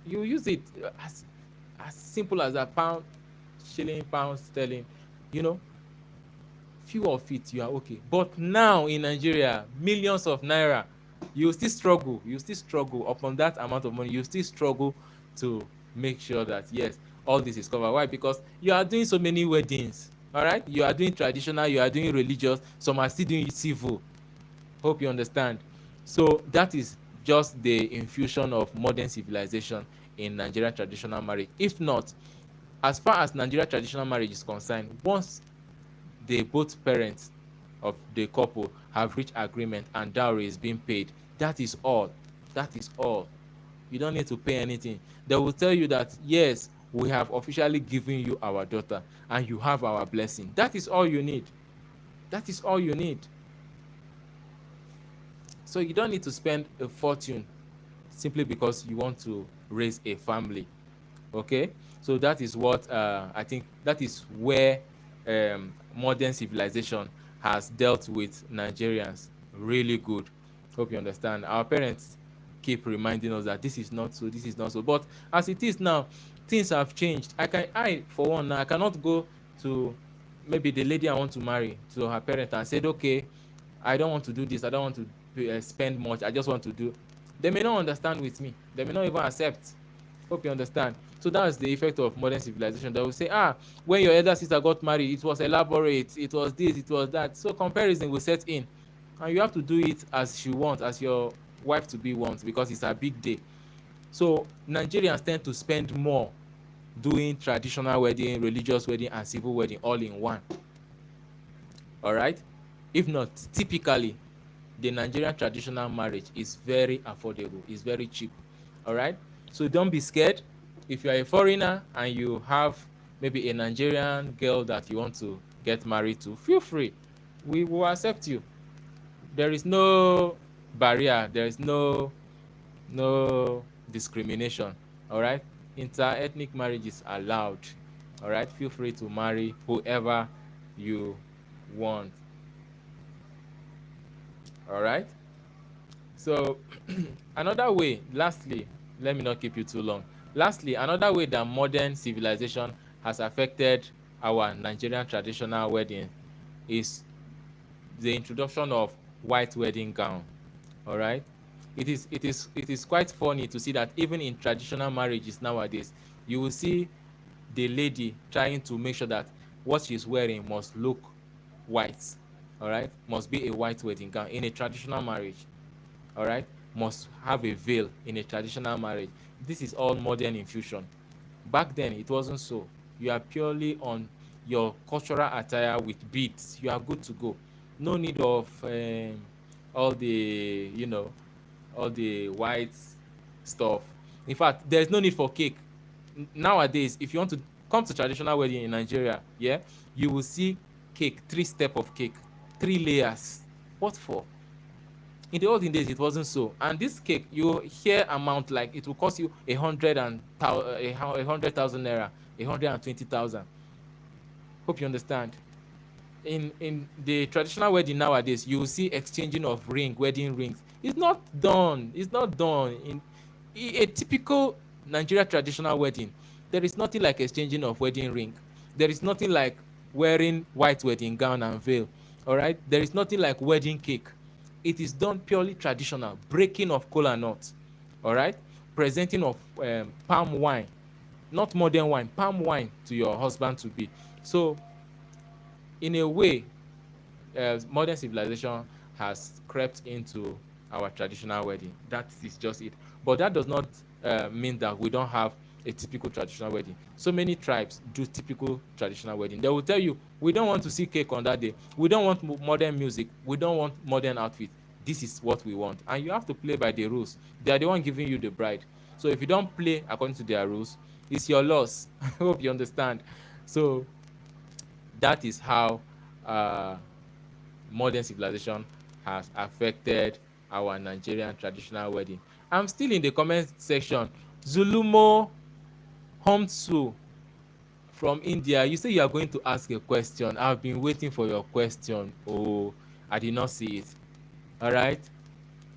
you use it as simple as a pound, shilling, pound, sterling. You know, few of it, you are okay. But now in Nigeria, millions of naira, you still struggle. You still struggle upon that amount of money. You still struggle to make sure that yes, all this is covered. Why? Because you are doing so many weddings. All right, you are doing traditional, you are doing religious. Some are still doing civil. Hope you understand. So that is just the infusion of modern civilization in Nigerian traditional marriage. If not, as far as Nigerian traditional marriage is concerned, once the both parents of the couple have reached agreement and dowry is being paid, that is all. That is all. You don't need to pay anything. They will tell you that yes, we have officially given you our daughter and you have our blessing. That is all you need. That is all you need. So you don't need to spend a fortune simply because you want to raise a family. Okay, so that is what I think, that is where modern civilization has dealt with Nigerians really good. Hope you understand. Our parents keep reminding us that this is not so, this is not so, but as it is now, things have changed. I for one now, I cannot go to maybe the lady I want to marry to her parents and said, okay, I don't want to do this, I don't want to spend much, I just want to do. They may not understand with me, they may not even accept. Hope you understand. So that's the effect of modern civilization. They will say, when your elder sister got married, it was elaborate, it was this, it was that. So comparison will set in. And you have to do it as she wants, as your wife to be wants, because it's a big day. So Nigerians tend to spend more doing traditional wedding, religious wedding, and civil wedding all in one. All right. If not, typically, the Nigerian traditional marriage is very affordable. It's very cheap. All right. So don't be scared. If you are a foreigner and you have maybe a Nigerian girl that you want to get married to, feel free. We will accept you. There is no barrier. There is no discrimination. All right. Inter-ethnic marriage is allowed. All right. Feel free to marry whoever you want. All right. So another way, lastly, let me not keep you too long. Lastly, another way that modern civilization has affected our Nigerian traditional wedding is the introduction of white wedding gown. All right. It is quite funny to see that even in traditional marriages nowadays, you will see the lady trying to make sure that what she's wearing must look white. All right. Must be a white wedding gown in a traditional marriage. All right, must have a veil in a traditional marriage. This is all modern infusion. Back then it wasn't so. You are purely on your cultural attire with beads, you are good to go. No need of all the all the white stuff. In fact, there's no need for cake. Nowadays, if you want to come to traditional wedding in Nigeria, yeah, you will see cake, 3 step of cake, 3 layers. What for? In the olden days it wasn't so. And this cake, you hear amount like it will cost you 100,000 naira, 120,000. Hope you understand. In the traditional wedding nowadays, you will see exchanging of wedding rings. It's not done in a typical Nigeria traditional wedding. There is nothing like exchanging of wedding ring. There is nothing like wearing white wedding gown and veil. All right, there is nothing like wedding cake. It is done purely traditional. Breaking of kola nut. All right, presenting of palm wine, not modern wine, palm wine to your husband to be. So in a way, modern civilization has crept into our traditional wedding. That is just it. But that does not mean that we don't have a typical traditional wedding. So many tribes do typical traditional wedding. They will tell you, we don't want to see cake on that day. We don't want modern music. We don't want modern outfit. This is what we want. And you have to play by the rules. They are the one giving you the bride. So if you don't play according to their rules, it's your loss. I hope you understand. So that is how uh, modern civilization has affected our Nigerian traditional wedding. I'm still in the comment section. Zulumo Homsu from India, you say you are going to ask a question. I've been waiting for your question. Oh, I did not see it. All right.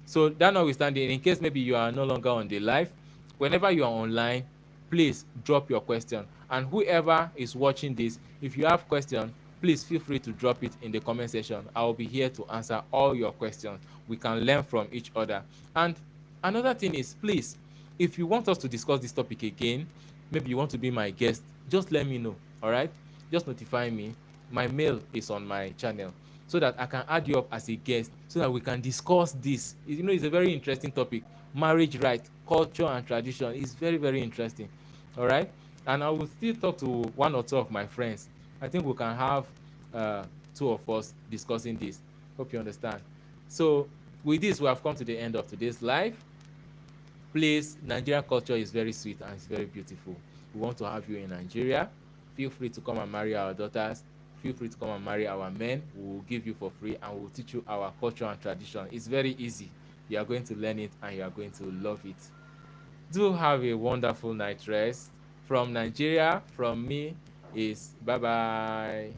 So that notwithstanding, in case maybe you are no longer on the live, whenever you are online, please drop your question. And whoever is watching this, if you have question, please feel free to drop it in the comment section. I will be here to answer all your questions. We can learn from each other. And another thing is, please, if you want us to discuss this topic again, maybe you want to be my guest, just let me know. All right, just notify me. My mail is on my channel, so that I can add you up as a guest, so that we can discuss this. You know, it's a very interesting topic. Marriage right, culture and tradition is very, very interesting. All right. And I will still talk to one or two of my friends. I think we can have two of us discussing this. Hope you understand. So with this, we have come to the end of today's live. Please, Nigerian culture is very sweet and it's very beautiful. We want to have you in Nigeria. Feel free to come and marry our daughters. Feel free to come and marry our men. We will give you for free and we will teach you our culture and tradition. It's very easy. You are going to learn it and you are going to love it. Do have a wonderful night rest. From Nigeria, from me is bye bye.